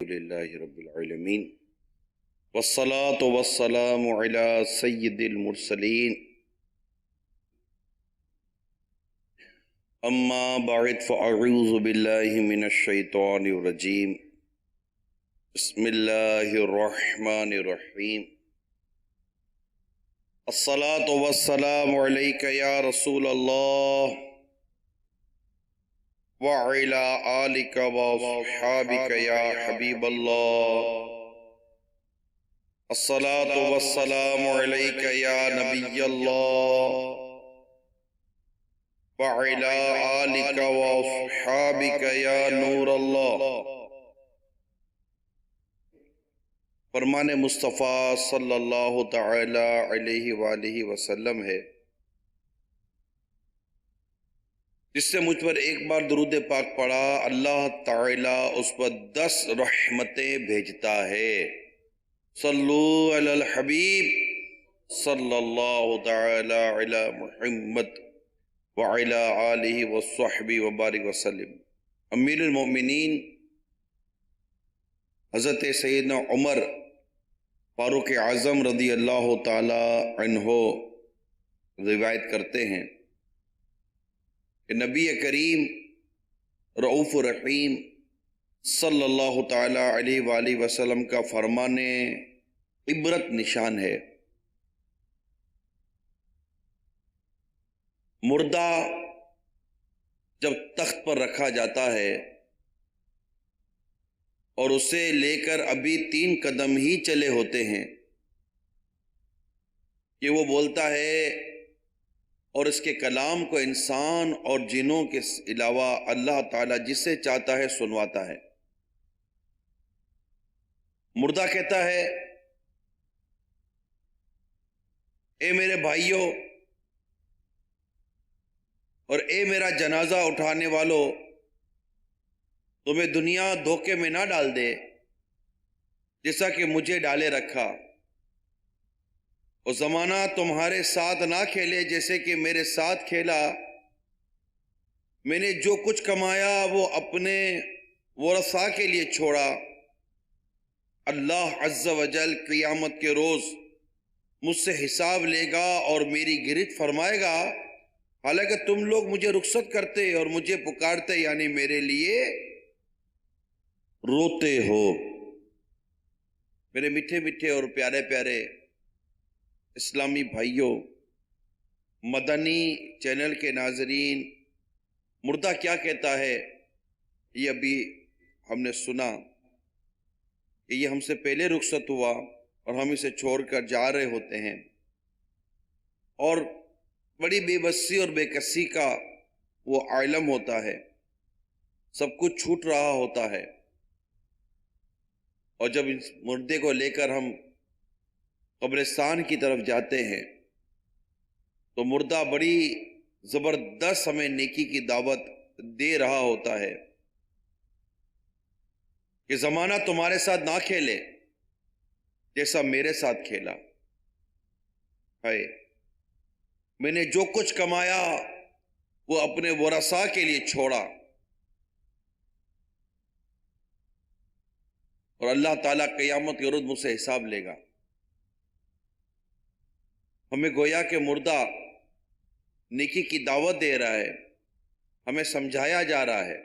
للہ رب العالمین والصلاة والسلام علی سید المرسلین اما بعد فاعوذ باللہ من الشیطان الرجیم بسم اللہ الرحمن الرحیم الصلاة والسلام علیک یا رسول اللہ وعلی آلک واصحابک یا حبیب اللہ الصلاة والسلام علیک یا نبی اللہ وعلی آلک واصحابک یا نور اللہ۔ فرمان مصطفیٰ صلی اللہ تعالی علیہ وآلہ وسلم ہے، جس سے مجھ پر ایک بار درود پاک پڑھا اللہ تعالیٰ اس پر 10 رحمتیں بھیجتا ہے۔ صلو علی الحبیب صلی اللہ تعالی علی محمد وعلی آلہ وصحبہ وبارک وسلم۔ امیر المؤمنین حضرت سیدنا عمر فاروق اعظم رضی اللہ تعالی عنہ روایت کرتے ہیں کہ نبی کریم رؤوف رحیم صلی اللہ تعالی علیہ وآلہ وسلم کا فرمان عبرت نشان ہے۔ مردہ جب تخت پر رکھا جاتا ہے اور اسے لے کر ابھی 3 قدم ہی چلے ہوتے ہیں کہ وہ بولتا ہے، اور اس کے کلام کو انسان اور جنوں کے علاوہ اللہ تعالیٰ جسے چاہتا ہے سنواتا ہے۔ مردہ کہتا ہے، اے میرے بھائیوں اور اے میرا جنازہ اٹھانے والوں، تمہیں دنیا دھوکے میں نہ ڈال دے جیسا کہ مجھے ڈالے رکھا، اور زمانہ تمہارے ساتھ نہ کھیلے جیسے کہ میرے ساتھ کھیلا۔ میں نے جو کچھ کمایا وہ اپنے ورثاء کے لیے چھوڑا۔ اللہ عز و جل قیامت کے روز مجھ سے حساب لے گا اور میری گرفت فرمائے گا، حالانکہ تم لوگ مجھے رخصت کرتے اور مجھے پکارتے، یعنی میرے لیے روتے ہو۔ میرے میٹھے میٹھے اور پیارے پیارے اسلامی بھائیوں، مدنی چینل کے ناظرین، مردہ کیا کہتا ہے یہ ابھی ہم نے سنا کہ یہ ہم سے پہلے رخصت ہوا اور ہم اسے چھوڑ کر جا رہے ہوتے ہیں، اور بڑی بے بسی اور بے کسی کا وہ عالم ہوتا ہے، سب کچھ چھوٹ رہا ہوتا ہے، اور جب اس مردے کو لے کر ہم قبرستان کی طرف جاتے ہیں تو مردہ بڑی زبردست ہمیں نیکی کی دعوت دے رہا ہوتا ہے کہ زمانہ تمہارے ساتھ نہ کھیلے جیسا میرے ساتھ کھیلا ہے۔ میں نے جو کچھ کمایا وہ اپنے ورثاء کے لیے چھوڑا، اور اللہ تعالیٰ قیامت کے روز مجھ سے حساب لے گا۔ ہمیں گویا کہ مردہ نیکی کی دعوت دے رہا ہے، ہمیں سمجھایا جا رہا ہے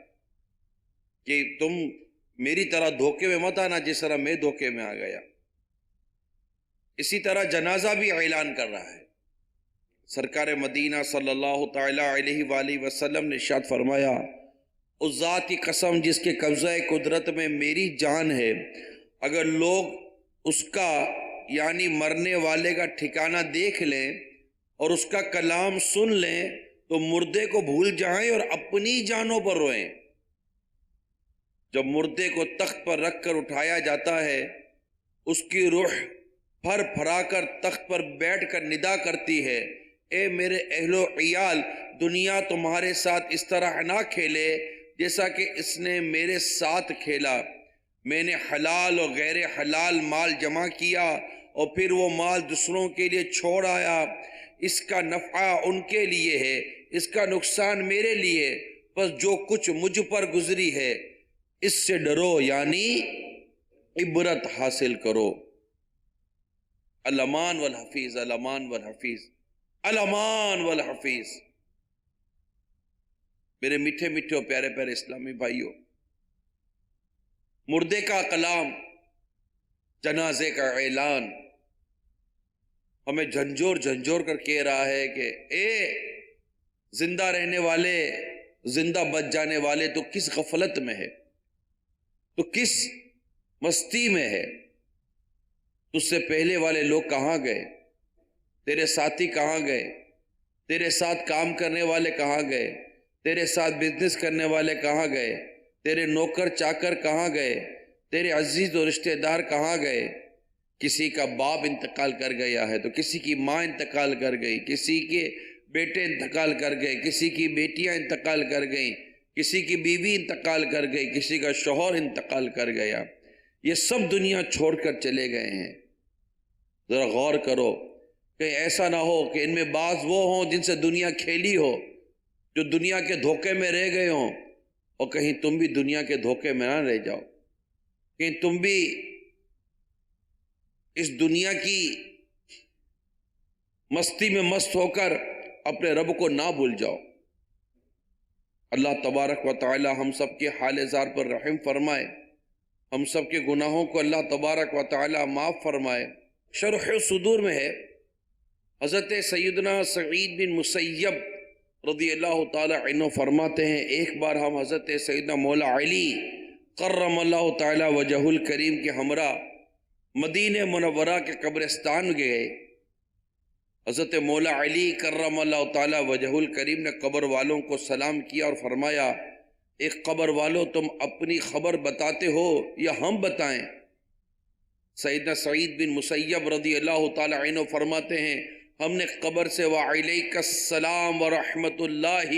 کہ تم میری طرح دھوکے میں مت آنا جس طرح میں دھوکے میں آ گیا۔ اسی طرح جنازہ بھی اعلان کر رہا ہے۔ سرکار مدینہ صلی اللہ تعالی علیہ وآلہ وسلم نے ارشاد فرمایا، اس ذات کی قسم جس کے قبضہ قدرت میں میری جان ہے، اگر لوگ اس کا یعنی مرنے والے کا ٹھکانہ دیکھ لیں اور اس کا کلام سن لیں تو مردے کو بھول جائیں اور اپنی جانوں پر روئیں۔ جب مردے کو تخت پر رکھ کر اٹھایا جاتا ہے، اس کی روح پھر پھرا کر تخت پر بیٹھ کر ندا کرتی ہے، اے میرے اہل و عیال، دنیا تمہارے ساتھ اس طرح نہ کھیلے جیسا کہ اس نے میرے ساتھ کھیلا۔ میں نے حلال اور غیر حلال مال جمع کیا اور پھر وہ مال دوسروں کے لیے چھوڑ آیا۔ اس کا نفع ان کے لیے ہے، اس کا نقصان میرے لیے، بس جو کچھ مجھ پر گزری ہے اس سے ڈرو، یعنی عبرت حاصل کرو. الامان والحفیظ، الامان والحفیظ، الامان والحفیظ. میرے میٹھے میٹھے اور پیارے پیارے اسلامی بھائیوں، مردے کا کلام، جنازے کا اعلان ہمیں جھنجھوڑ جھنجھوڑ کر کہہ رہا ہے کہ اے زندہ رہنے والے، زندہ بچ جانے والے، تو کس غفلت میں ہے، تو کس مستی میں ہے. تجھ سے پہلے والے لوگ کہاں گئے؟ تیرے ساتھی کہاں گئے؟ تیرے ساتھ کام کرنے والے کہاں گئے؟ تیرے ساتھ بزنس کرنے والے کہاں گئے؟ تیرے نوکر چاکر کہاں گئے؟ تیرے عزیز و رشتہ دار کہاں گئے؟ کسی کا باپ انتقال کر گیا ہے تو کسی کی ماں انتقال کر گئی، کسی کے بیٹے انتقال کر گئے، کسی کی بیٹیاں انتقال کر گئیں، کسی کی بیوی انتقال کر گئی، کسی کا شوہر انتقال کر گیا. یہ سب دنیا چھوڑ کر چلے گئے ہیں. ذرا غور کرو، کہیں ایسا نہ ہو کہ ان میں بعض وہ ہوں جن سے دنیا کھیلی ہو، جو دنیا کے دھوکے میں رہ گئے ہوں، اور کہیں تم بھی دنیا کے دھوکے میں نہ رہ جاؤ، کہیں تم بھی اس دنیا کی مستی میں مست ہو کر اپنے رب کو نہ بھول جاؤ. اللہ تبارک و تعالی ہم سب کے حال زار پر رحم فرمائے، ہم سب کے گناہوں کو اللہ تبارک و تعالی معاف فرمائے. شرح صدور میں ہے، حضرت سیدنا سعید بن مسیب رضی اللہ تعالی عنہ فرماتے ہیں، ایک بار ہم حضرت سیدنا مولا علی کرم اللہ تعالی وجہ الکریم کے ہمراہ مدینہ منورہ کے قبرستان گئے. حضرت مولا علی کرم اللہ تعالی وجہ الکریم نے قبر والوں کو سلام کیا اور فرمایا، ایک قبر والوں تم اپنی خبر بتاتے ہو یا ہم بتائیں؟ سیدنا سعید بن مسیب رضی اللہ تعالی عنہ فرماتے ہیں، ہم نے قبر سے وعلیک السلام ورحمت اللہ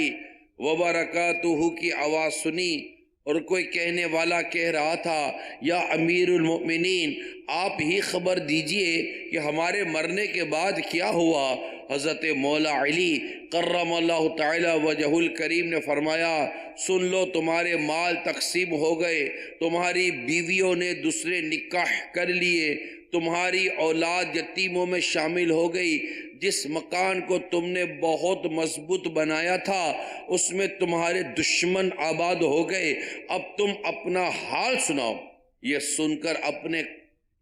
وبرکاتہ کی آواز سنی، اور کوئی کہنے والا کہہ رہا تھا، یا امیر المؤمنین آپ ہی خبر دیجئے کہ ہمارے مرنے کے بعد کیا ہوا. حضرت مولا علی کرم اللہ تعالی وجہ الکریم نے فرمایا، سن لو، تمہارے مال تقسیم ہو گئے، تمہاری بیویوں نے دوسرے نکاح کر لیے، تمہاری اولاد یتیموں میں شامل ہو گئی، جس مکان کو تم نے بہت مضبوط بنایا تھا اس میں تمہارے دشمن آباد ہو گئے، اب تم اپنا حال سناؤ. یہ سن کر اپنے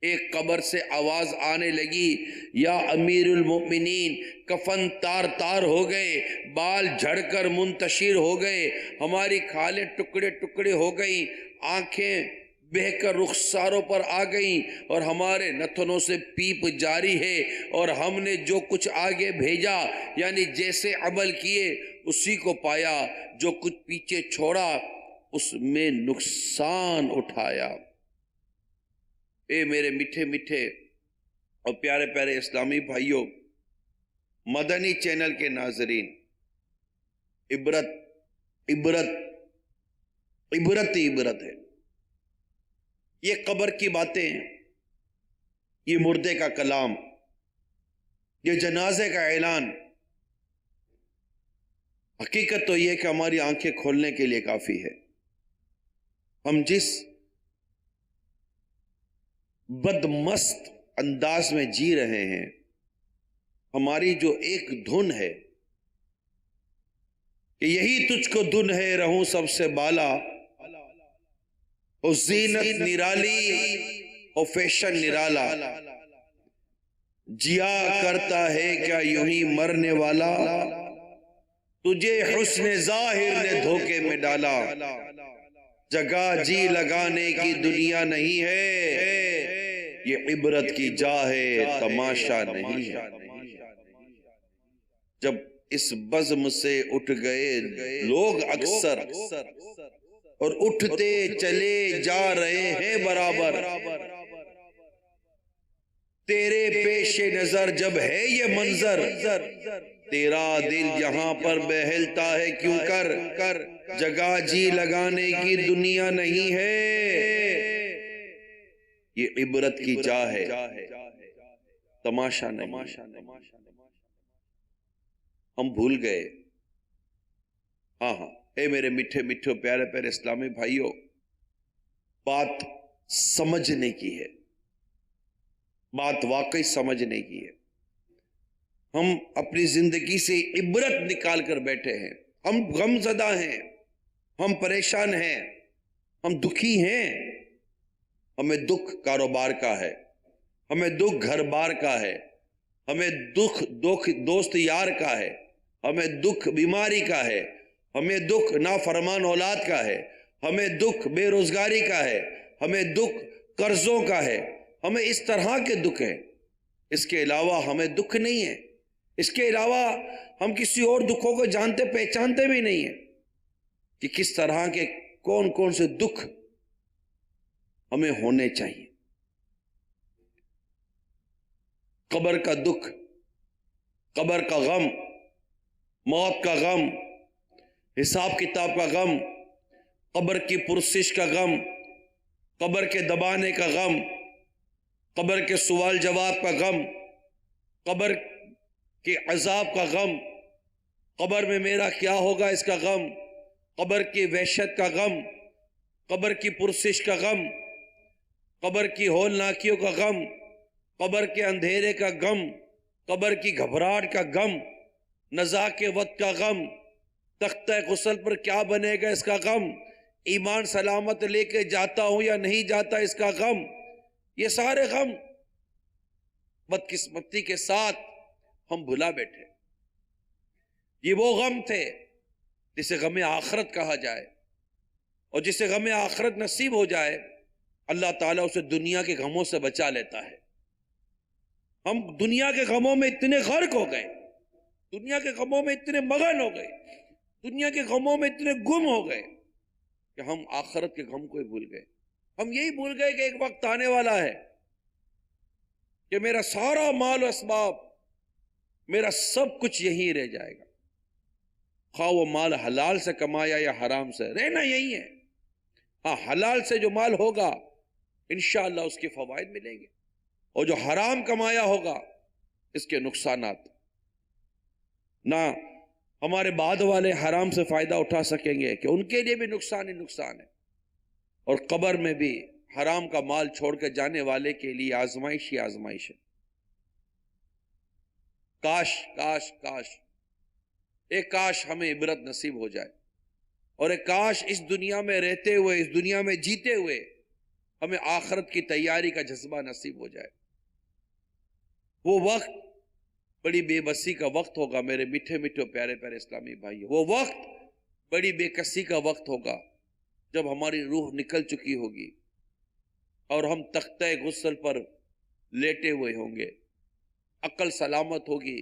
ایک قبر سے آواز آنے لگی، یا امیر المؤمنین کفن تار تار ہو گئے، بال جھڑ کر منتشر ہو گئے، ہماری کھالیں ٹکڑے ٹکڑے ہو گئیں، آنکھیں بہہ کر رخساروں پر آ گئیں، اور ہمارے نتنوں سے پیپ جاری ہے، اور ہم نے جو کچھ آگے بھیجا یعنی جیسے عمل کیے اسی کو پایا، جو کچھ پیچھے چھوڑا اس میں نقصان اٹھایا. اے میرے میٹھے میٹھے اور پیارے پیارے اسلامی بھائیوں، مدنی چینل کے ناظرین، عبرت عبرت عبرت ہی عبرت ہے. یہ قبر کی باتیں، یہ مردے کا کلام، یہ جنازے کا اعلان، حقیقت تو یہ کہ ہماری آنکھیں کھولنے کے لیے کافی ہے. ہم جس بدمست انداز میں جی رہے ہیں، ہماری جو ایک دھن ہے کہ یہی تجھ کو دھن ہے رہوں سب سے بالا، اور زینت نرالی اور فیشن نرالا، جیا کرتا ہے کیا یوں ہی مرنے والا، تجھے حسن ظاہر نے دھوکے میں ڈالا، جگہ جی لگانے کی دنیا نہیں ہے، یہ عبرت کی جا ہے تماشا نہیں ہے. جب اس بزم سے اٹھ گئے لوگ اکثر، اور اٹھتے چلے جا رہے ہیں برابر، تیرے پیش نظر جب ہے یہ منظر، تیرا دل یہاں پر بہلتا ہے کیوں کر، جگہ جی لگانے کی دنیا نہیں ہے، یہ عبرت کی جا ہے تماشا نہیں. ہم بھول گئے. ہاں اے میرے میٹھے میٹھے پیارے پیارے اسلامی بھائیوں، بات سمجھنے کی ہے، بات واقعی سمجھنے کی ہے۔ ہم اپنی زندگی سے عبرت نکال کر بیٹھے ہیں، ہم غم زدہ ہیں، ہم پریشان ہیں، ہم دکھی ہیں۔ ہمیں دکھ کاروبار کا ہے، ہمیں دکھ گھر بار کا ہے، ہمیں دکھ دوست یار کا ہے، ہمیں دکھ بیماری کا ہے، ہمیں دکھ نافرمان اولاد کا ہے، ہمیں دکھ بے روزگاری کا ہے، ہمیں دکھ قرضوں کا ہے، ہمیں اس طرح کے دکھ ہیں۔ اس کے علاوہ ہمیں دکھ نہیں ہے، اس کے علاوہ ہم کسی اور دکھوں کو جانتے پہچانتے بھی نہیں ہیں کہ کس طرح کے کون کون سے دکھ ہمیں ہونے چاہیے۔ قبر کا دکھ، قبر کا غم، موت کا غم، حساب کتاب کا غم، قبر کی پرسش کا غم، قبر کے دبانے کا غم، قبر کے سوال جواب کا غم، قبر کے عذاب کا غم، قبر میں میرا کیا ہوگا اس کا غم، قبر کی وحشت کا غم، قبر کی پرسش کا غم، قبر کی ہولناکیوں کا غم، قبر کے اندھیرے کا غم، قبر کی گھبراہٹ کا غم، نزا کے وقت کا غم، تختہ غسل پر کیا بنے گا اس کا غم، ایمان سلامت لے کے جاتا ہوں یا نہیں جاتا اس کا غم۔ یہ سارے غم بدقسمتی کے ساتھ ہم بھلا بیٹھے۔ یہ وہ غم تھے جسے غم آخرت کہا جائے، اور جسے غم آخرت نصیب ہو جائے اللہ تعالیٰ اسے دنیا کے غموں سے بچا لیتا ہے۔ ہم دنیا کے غموں میں اتنے غرق ہو گئے، دنیا کے غموں میں اتنے مگن ہو گئے، دنیا کے غموں میں اتنے گم ہو گئے کہ ہم آخرت کے غم کو ہی بھول گئے۔ ہم یہی بھول گئے کہ ایک وقت آنے والا ہے کہ میرا سارا مال و اسباب، میرا سب کچھ یہی رہ جائے گا، خواہ وہ مال حلال سے کمایا یا حرام سے، رہنا یہی ہے۔ ہاں، حلال سے جو مال ہوگا انشاءاللہ اس کے فوائد ملیں گے، اور جو حرام کمایا ہوگا اس کے نقصانات۔ نہ ہمارے بعد والے حرام سے فائدہ اٹھا سکیں گے کہ ان کے لیے بھی نقصان ہی نقصان ہے، اور قبر میں بھی حرام کا مال چھوڑ کے جانے والے کے لیے آزمائش ہی آزمائش ہے۔ کاش کاش کاش ایک کاش ہمیں عبرت نصیب ہو جائے، اور ایک کاش اس دنیا میں رہتے ہوئے، اس دنیا میں جیتے ہوئے ہمیں آخرت کی تیاری کا جذبہ نصیب ہو جائے۔ وہ وقت بڑی بے بسی کا وقت ہوگا میرے میٹھے میٹھے پیارے پیارے اسلامی بھائی، وہ وقت بڑی بے کسی کا وقت ہوگا جب ہماری روح نکل چکی ہوگی اور ہم تختہ غسل پر لیٹے ہوئے ہوں گے، عقل سلامت ہوگی،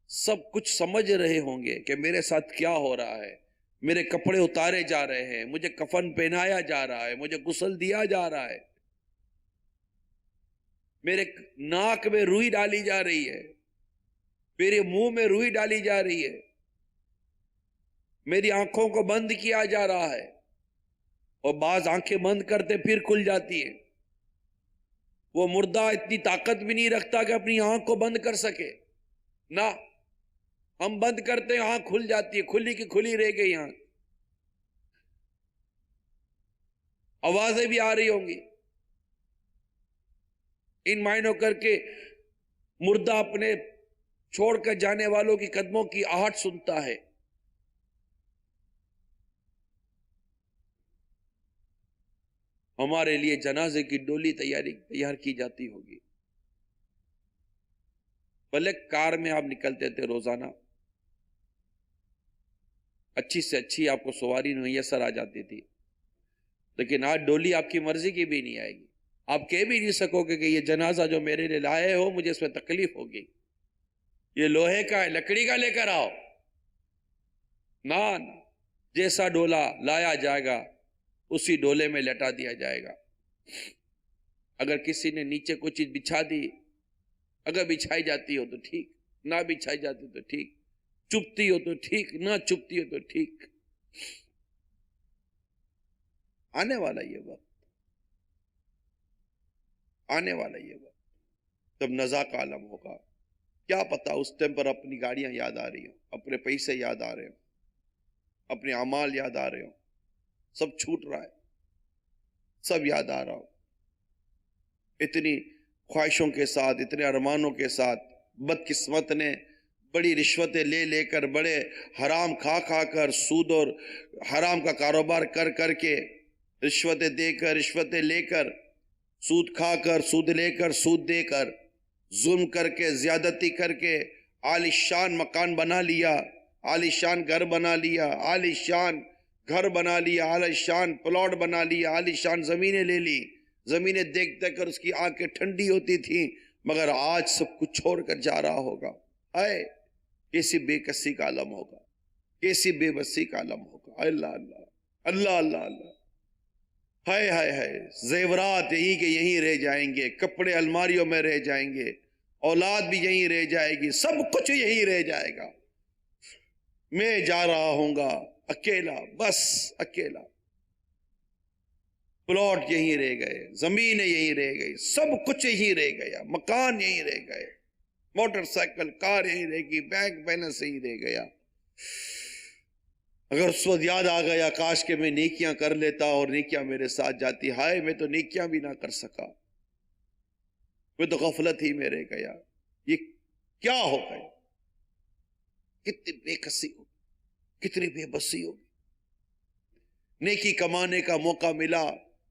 سب کچھ سمجھ رہے ہوں گے کہ میرے ساتھ کیا ہو رہا ہے، میرے کپڑے اتارے جا رہے ہیں، مجھے کفن پہنایا جا رہا ہے، مجھے غسل دیا جا رہا ہے، میرے ناک میں روئی ڈالی جا رہی ہے، میرے منہ میں روئی ڈالی جا رہی ہے، میری آنکھوں کو بند کیا جا رہا ہے، اور بعض آنکھیں بند کرتے پھر کھل جاتی ہیں۔ وہ مردہ اتنی طاقت بھی نہیں رکھتا کہ اپنی آنکھ کو بند کر سکے، نہ، ہم بند کرتے ہیں آنکھ کھل جاتی ہے، کھلی کی کھلی رہ گئی آنکھ، آوازیں بھی آ رہی ہوں گی۔ ان معنوں کر کے مردہ اپنے چھوڑ کر جانے والوں کی قدموں کی آہٹ سنتا ہے۔ ہمارے لیے جنازے کی ڈولی تیار کی جاتی ہوگی۔ پہلے کار میں آپ نکلتے تھے روزانہ، اچھی سے اچھی آپ کو سواری میسر آ جاتی تھی، لیکن آج ڈولی آپ کی مرضی کی بھی نہیں آئے گی، آپ کہہ بھی نہیں سکو گے کہ یہ جنازہ جو میرے لیے لائے ہو مجھے اس میں تکلیف ہوگی، یہ لوہے کا ہے، لکڑی کا لے کر آؤ۔ نہ، جیسا ڈولا لایا جائے گا اسی ڈولے میں لٹا دیا جائے گا۔ اگر کسی نے نیچے کوئی چیز بچھا دی، اگر بچھائی جاتی ہو تو ٹھیک، نہ بچھائی جاتی تو ٹھیک، چپتی ہو تو ٹھیک، نہ چپتی ہو تو ٹھیک۔ آنے والا یہ وقت، آنے والا یہ وقت جب نزا کا عالم ہوگا، کیا پتا اس ٹائم پر اپنی گاڑیاں یاد آ رہی ہوں، اپنے پیسے یاد آ رہے ہوں، اپنے اعمال یاد آ رہے ہوں، سب چھوٹ رہا ہے، سب یاد آ رہا ہو، اتنی خواہشوں کے ساتھ، اتنے ارمانوں کے ساتھ بدقسمت نے بڑی رشوتیں لے لے کر، بڑے حرام کھا کھا کر، سود اور حرام کا کاروبار کر کر کے، رشوتیں دے کر، رشوتیں لے کر، سود کھا کر، سود لے کر، سود دے کر، ظلم کر کے، زیادتی کر کے عالی شان مکان بنا لیا، عالی شان گھر بنا لیا، عالی شان گھر بنا لیا، عالی شان پلاٹ بنا لیا، عالی شان زمینیں لے لی۔ زمینیں دیکھ دیکھ کر اس کی آنکھیں ٹھنڈی ہوتی تھیں، مگر آج سب کچھ چھوڑ کر جا رہا ہوگا۔ ہائے کیسی بے کسی کا عالم ہوگا، کیسی بے بسی کا عالم ہوگا۔ اللہ اللہ اللہ اللہ اللہ، ہائے ہائے ہائے، زیورات یہی کے یہیں رہ جائیں گے، کپڑے الماریوں میں رہ جائیں گے، اولاد بھی یہیں رہ جائے گی، سب کچھ یہیں رہ جائے گا۔ میں جا رہا ہوں گا اکیلا، بس اکیلا۔ پلاٹ یہیں رہ گئے، زمینیں یہیں رہ گئی، سب کچھ یہیں رہ گیا، مکان یہیں رہ گئے، موٹر سائیکل کار یہیں رہ گئی، بینک بیلنس یہیں رہ گیا۔ اگر اس وقت یاد آ گیا کاش کہ میں نیکیاں کر لیتا اور نیکیاں میرے ساتھ جاتی، ہائے میں تو نیکیاں بھی نہ کر سکا، میں تو غفلت ہی میں رہ گیا، یہ کیا ہو گیا؟ کتنی بے کسی ہوگی، کتنی بے بسی ہوگی۔ نیکی کمانے کا موقع ملا،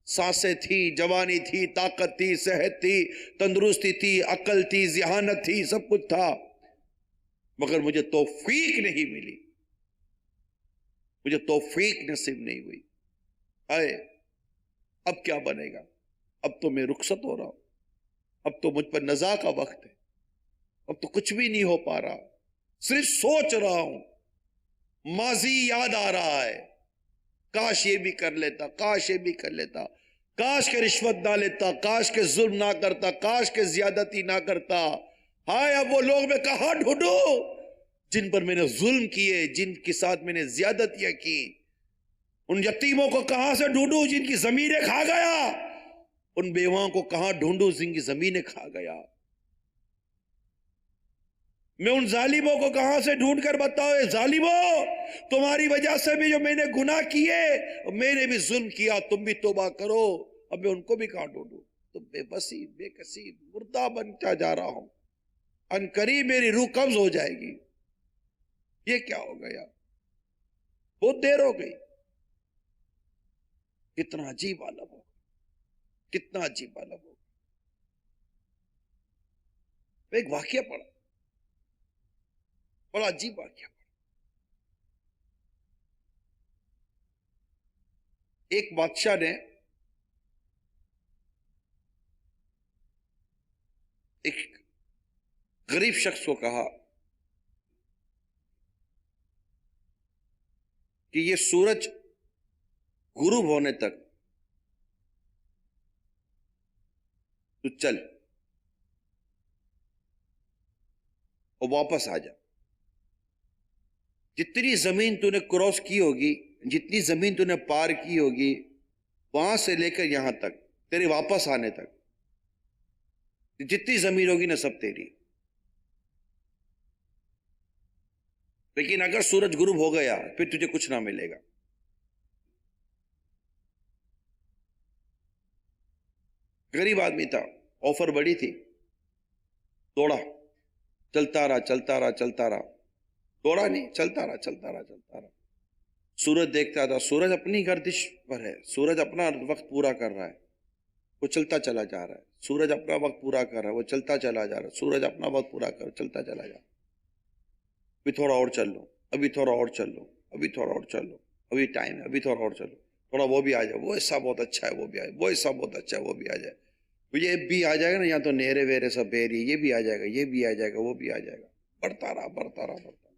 سانسیں تھی، جوانی تھی، طاقت تھی، صحت تھی، تندرستی تھی، عقل تھی، ذہانت تھی، سب کچھ تھا، مگر مجھے توفیق نہیں ملی، مجھے توفیق نصیب نہیں ہوئی۔ آئے اب کیا بنے گا؟ اب تو میں رخصت ہو رہا ہوں، اب تو مجھ پر نزاع کا وقت ہے، اب تو کچھ بھی نہیں ہو پا رہا، صرف سوچ رہا ہوں، ماضی یاد آ رہا ہے، کاش یہ بھی کر لیتا، کاش یہ بھی کر لیتا، کاش کے رشوت نہ لیتا، کاش کے ظلم نہ کرتا، کاش کے زیادتی نہ کرتا۔ ہائے اب وہ لوگ میں کہاں ڈھونڈوں جن پر میں نے ظلم کیے، جن کے ساتھ میں نے زیادتیاں کی؟ ان یتیموں کو کہاں سے ڈھونڈوں جن کی زمینیں کھا گیا؟ ان بیواؤں کو کہاں ڈھونڈوں جن کی زمینیں کھا گیا؟ میں ان ظالموں کو کہاں سے ڈھونڈ کر بتاؤ، اے ظالموں تمہاری وجہ سے بھی جو میں نے گناہ کیے، میں نے بھی ظلم کیا، تم بھی توبہ کرو، اب میں ان کو بھی کہاں ڈھونڈوں؟ تو بے بسی، بے کسی، مردہ بنتا جا رہا ہوں، ان قریب میری روح قبض ہو جائے گی۔ یہ کیا ہو گیا؟ بہت دیر ہو گئی۔ کتنا عجیب عالم ہو، کتنا عجیب عالم ہو۔ ایک واقعہ پڑھا، بڑا عجیب واقعہ پڑھا۔ ایک بادشاہ نے ایک غریب شخص کو کہا کہ یہ سورج غروب ہونے تک تو چل اور واپس آ جا، جتنی زمین تو نے کراس کی ہوگی، جتنی زمین تو نے پار کی ہوگی، وہاں سے لے کر یہاں تک، تیرے واپس آنے تک جتنی زمین ہوگی نا سب تیری۔ لیکن اگر سورج غروب ہو گیا پھر تجھے کچھ نہ ملے گا۔ غریب آدمی تھا، آفر بڑی تھی، دوڑا، چلتا رہا چلتا رہا چلتا رہا، دوڑا نہیں، چلتا رہا چلتا رہا چلتا رہا۔ سورج دیکھتا تھا، سورج اپنی گردش پر ہے، سورج اپنا وقت پورا کر رہا ہے، وہ چلتا چلا جا رہا ہے، سورج اپنا وقت پورا کر رہا ہے، وہ چلتا چلا جا رہا ہے، سورج اپنا وقت پورا کر چلتا چلا جا رہا ہے۔ ابھی تھوڑا اور چل لو، ابھی تھوڑا اور چل لو، ابھی تھوڑا اور چل لو، ابھی ٹائم ہے، ابھی تھوڑا اور چلو، تھوڑا وہ بھی آ جائے، وہ حصہ بہت اچھا ہے وہ بھی آ جائے، وہ حصہ بہت اچھا ہے وہ بھی آ جائے، یہ بھی آ جائے گا نا، یہاں تو نہرے وہرے سب بہ رہی ہے، یہ بھی آ جائے گا، یہ بھی آ جائے گا، وہ بھی آ جائے گا، بڑھتا رہا بڑھتا رہا بڑھتا رہا۔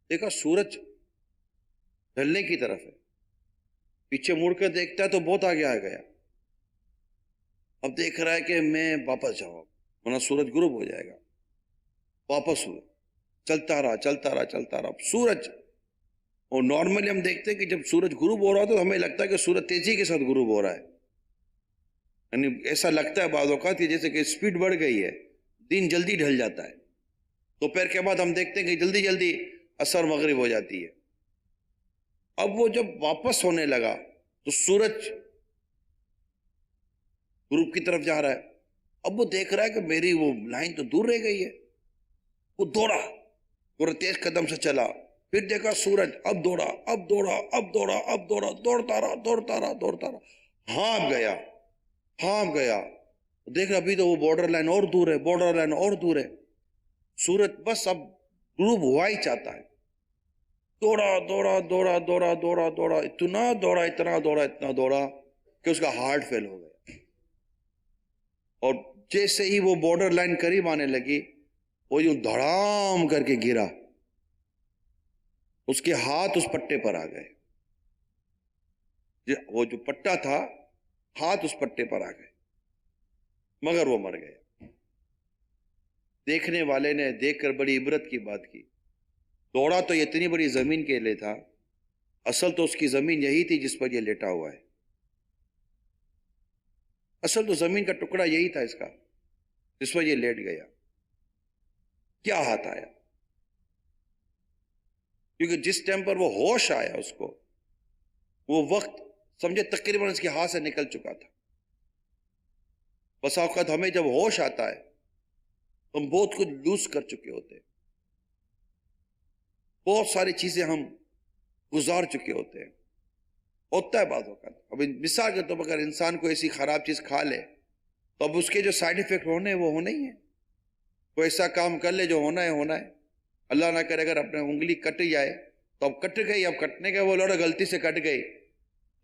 دیکھا سورج ڈھلنے کی طرف ہے، پیچھے مڑ کر دیکھتا ہے تو بہت آگے آ گیا، اب دیکھ رہا ہے کہ میں واپس جاؤں ورنہ سورج غروب ہو جائے گا، واپس ہوا، چلتا رہا چلتا رہا چلتا رہا۔ سورج، اور نارملی ہم دیکھتے ہیں کہ جب سورج غروب ہو رہا ہے تو ہمیں لگتا ہے کہ سورج تیزی کے ساتھ غروب ہو رہا ہے، یعنی ایسا لگتا ہے بعض اوقات جیسے کہ اسپیڈ بڑھ گئی ہے، دن جلدی ڈھل جاتا ہے، دوپہر کے بعد ہم دیکھتے ہیں کہ جلدی جلدی عصر مغرب ہو جاتی ہے۔ اب وہ جب واپس ہونے لگا تو سورج غروب کی طرف جا رہا ہے، اب وہ دیکھ رہا ہے کہ میری وہ لائن تو دور رہ گئی ہے، وہ دوڑا، پورا تیز قدم سے چلا، پھر دیکھا سورج، اب دوڑا، اب دوڑا، اب دوڑا، اب دوڑا، دوڑتا رہا، دوڑتا رہا، دوڑتا رہا، ہانپ گیا، ہانپ گیا، دیکھ ابھی تو وہ بارڈر لائن اور دور ہے، بارڈر لائن اور دور ہے، سورج بس اب غروب ہوا ہی چاہتا ہے، دوڑا دوڑا دوڑا دوڑا دوڑا دوڑا، اتنا دوڑا اتنا دوڑا اتنا دوڑا کہ اس کا ہارٹ فیل ہو گیا، اور جیسے ہی وہ بارڈر لائن قریب آنے لگی وہ یوں دھڑام کر کے گرا، اس کے ہاتھ اس پٹے پر آ گئے، وہ جو پٹا تھا ہاتھ اس پٹے پر آ گئے، مگر وہ مر گیا۔ دیکھنے والے نے دیکھ کر بڑی عبرت کی بات کی، دوڑا تو اتنی بڑی زمین کے لیے تھا، اصل تو اس کی زمین یہی تھی جس پر یہ لیٹا ہوا ہے، اصل تو زمین کا ٹکڑا یہی تھا اس کا جس پر یہ لیٹ گیا، کیا ہاتھ آیا؟ کیونکہ جس ٹائم پر وہ ہوش آیا اس کو، وہ وقت سمجھے تقریباً اس کے ہاتھ سے نکل چکا تھا۔ بس اوقات ہمیں جب ہوش آتا ہے ہم بہت کچھ لوز کر چکے ہوتے ہیں، بہت ساری چیزیں ہم گزار چکے ہوتے ہیں، ہوتا ہے بعض اوقات۔ اب مثال کے طور پر اگر انسان کو ایسی خراب چیز کھا لے تو اب اس کے جو سائیڈ ایفیکٹ ہونے ہیں وہ ہونے ہی ہیں، کوئی ایسا کام کر لے جو ہونا ہے ہونا ہے، اللہ نہ کرے اگر اپنے انگلی کٹ جائے تو اب کٹ گئی، اب کٹنے کے وہ لوڑا غلطی سے کٹ گئی،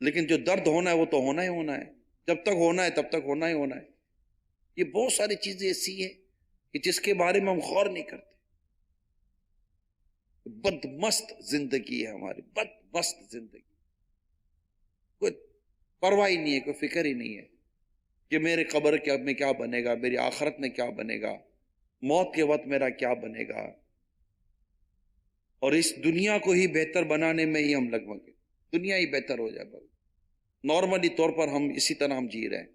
لیکن جو درد ہونا ہے وہ تو ہونا ہی ہونا ہے، جب تک ہونا ہے تب تک ہونا ہی ہونا ہے۔ یہ بہت ساری چیزیں ایسی ہیں کہ جس کے بارے میں ہم غور نہیں کرتے۔ بدمست زندگی ہے ہماری، بدمست زندگی، کوئی پرواہ ہی نہیں ہے، کوئی فکر ہی نہیں ہے کہ میرے قبر میں کیا بنے گا، میری آخرت میں کیا بنے گا، موت کے وقت میرا کیا بنے گا، اور اس دنیا کو ہی بہتر بنانے میں ہی ہم لگ بھگ دنیا ہی بہتر ہو جائے، بس نارملی طور پر ہم اسی طرح ہم جی رہے ہیں،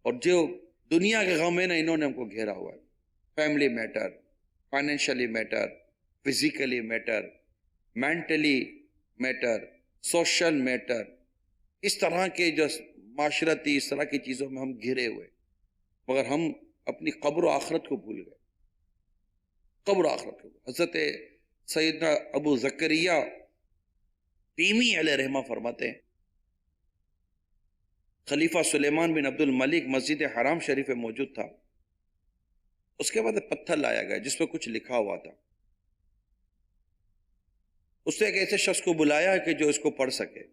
اور جو دنیا کے غم ہے نا انہوں نے ہم کو گھیرا ہوا ہے، family matter, financially matter, physically matter, mentally matter, social matter, اس طرح کے جو معاشرتی اس طرح کی چیزوں میں ہم گھرے ہوئے، مگر ہم اپنی قبر و آخرت کو بھول گئے، قبر و آخرت کو۔ حضرت سیدنا ابو زکریا تیمی علیہ رحمہ فرماتے ہیں، خلیفہ سلیمان بن عبد الملک مسجد حرام شریف میں موجود تھا، اس کے بعد پتھر لایا گیا جس پہ کچھ لکھا ہوا تھا، اس نے ایک ایسے شخص کو بلایا کہ جو اس کو پڑھ سکے،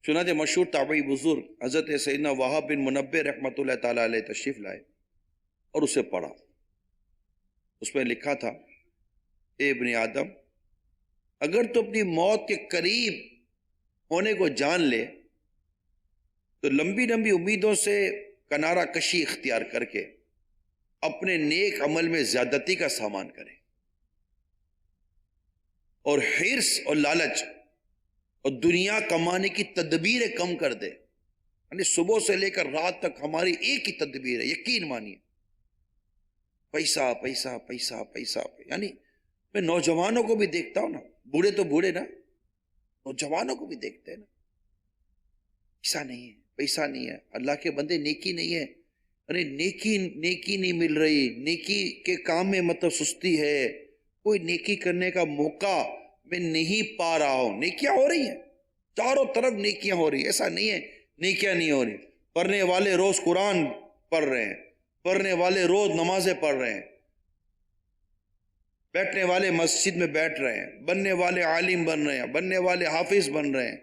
چنانچہ مشہور تابعی بزرگ حضرت سیدنا وہاب بن منبہ رحمۃ اللہ تعالی علیہ تشریف لائے اور اسے پڑھا۔ اس میں لکھا تھا، اے ابن آدم، اگر تو اپنی موت کے قریب ہونے کو جان لے تو لمبی لمبی امیدوں سے کنارہ کشی اختیار کر کے اپنے نیک عمل میں زیادتی کا سامان کرے، اور حرص اور لالچ اور دنیا کمانے کی تدبیریں کم کر دے، یعنی صبح سے لے کر رات تک ہماری ایک ہی تدبیر ہے، یقین مانیے، پیسہ پیسہ پیسہ پیسہ، یعنی میں نوجوانوں کو بھی دیکھتا ہوں نا، بوڑھے تو بوڑھے نا، نوجوانوں کو بھی دیکھتے ہیں نا، پیسہ نہیں ہے، پیسہ نہیں ہے، اللہ کے بندے نیکی نہیں ہے، ارے نیکی نہیں مل رہی، نیکی کے کام میں مطلب سستی ہے، کوئی نیکی کرنے کا موقع میں نہیں پا رہا ہوں۔ نیکیاں ہو رہی ہیں، چاروں طرف نیکیاں ہو رہی ہیں، ایسا نہیں ہے نیکیاں نہیں ہو رہی، پڑھنے والے روز قرآن پڑھ رہے ہیں، پڑھنے والے روز نمازیں پڑھ رہے ہیں، بیٹھنے والے مسجد میں بیٹھ رہے ہیں، بننے والے عالم بن رہے ہیں، بننے والے حافظ بن رہے ہیں،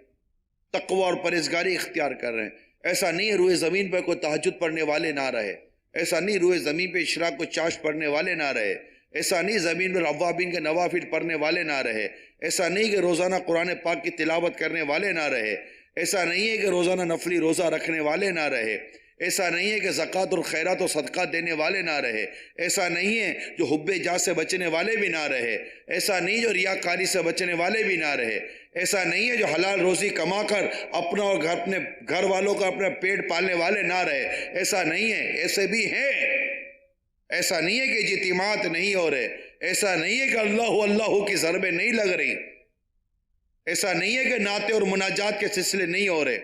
تقوی اور پرہیزگاری اختیار کر رہے ہیں۔ ایسا نہیں ہے روئے زمین پر کوئی تہجد پڑھنے والے نہ رہے، ایسا نہیں روئے زمین پہ اشراق کو چاشت پڑھنے والے نہ رہے، ایسا نہیں زمین پر اوابین کے نوافل پڑھنے والے نہ رہے، ایسا نہیں کہ روزانہ قرآن پاک کی تلاوت کرنے والے نہ رہے، ایسا نہیں ہے کہ روزانہ نفلی روزہ رکھنے والے نہ رہے، ایسا نہیں ہے کہ زکوٰۃ اور خیرات و صدقات دینے والے نہ رہے، ایسا نہیں ہے جو حب جاہ سے بچنے والے بھی نہ رہے، ایسا نہیں جو ریاکاری سے بچنے والے بھی نہ رہے، ایسا نہیں ہے جو حلال روزی کما کر اپنا اور اپنے گھر والوں کا اپنا پیٹ پالنے والے نہ رہے، ایسا نہیں ہے، ایسے بھی ہیں۔ ایسا نہیں ہے کہ اجتماعات نہیں ہو رہے، ایسا نہیں ہے کہ اللہ کی ضربیں نہیں لگ رہی، ایسا نہیں ہے کہ نعتیں اور مناجات کے سلسلے نہیں ہو رہے،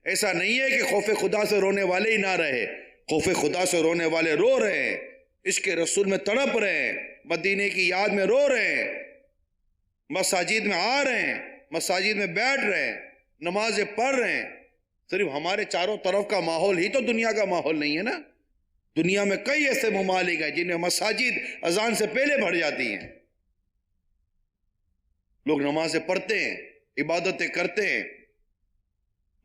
ایسا نہیں ہے کہ خوف خدا سے رونے والے ہی نہ رہے، خوف خدا سے رونے والے رو رہے ہیں، عشق رسول میں تڑپ رہے ہیں، مدینے کی یاد میں رو رہے ہیں، مساجد میں آ رہے ہیں، مساجد میں بیٹھ رہے ہیں، نمازیں پڑھ رہے ہیں۔ صرف ہمارے چاروں طرف کا ماحول ہی تو دنیا کا ماحول نہیں ہے نا۔ دنیا میں کئی ایسے ممالک ہیں جن میں مساجد اذان سے پہلے بھر جاتی ہیں، لوگ نمازیں پڑھتے ہیں، عبادتیں کرتے ہیں،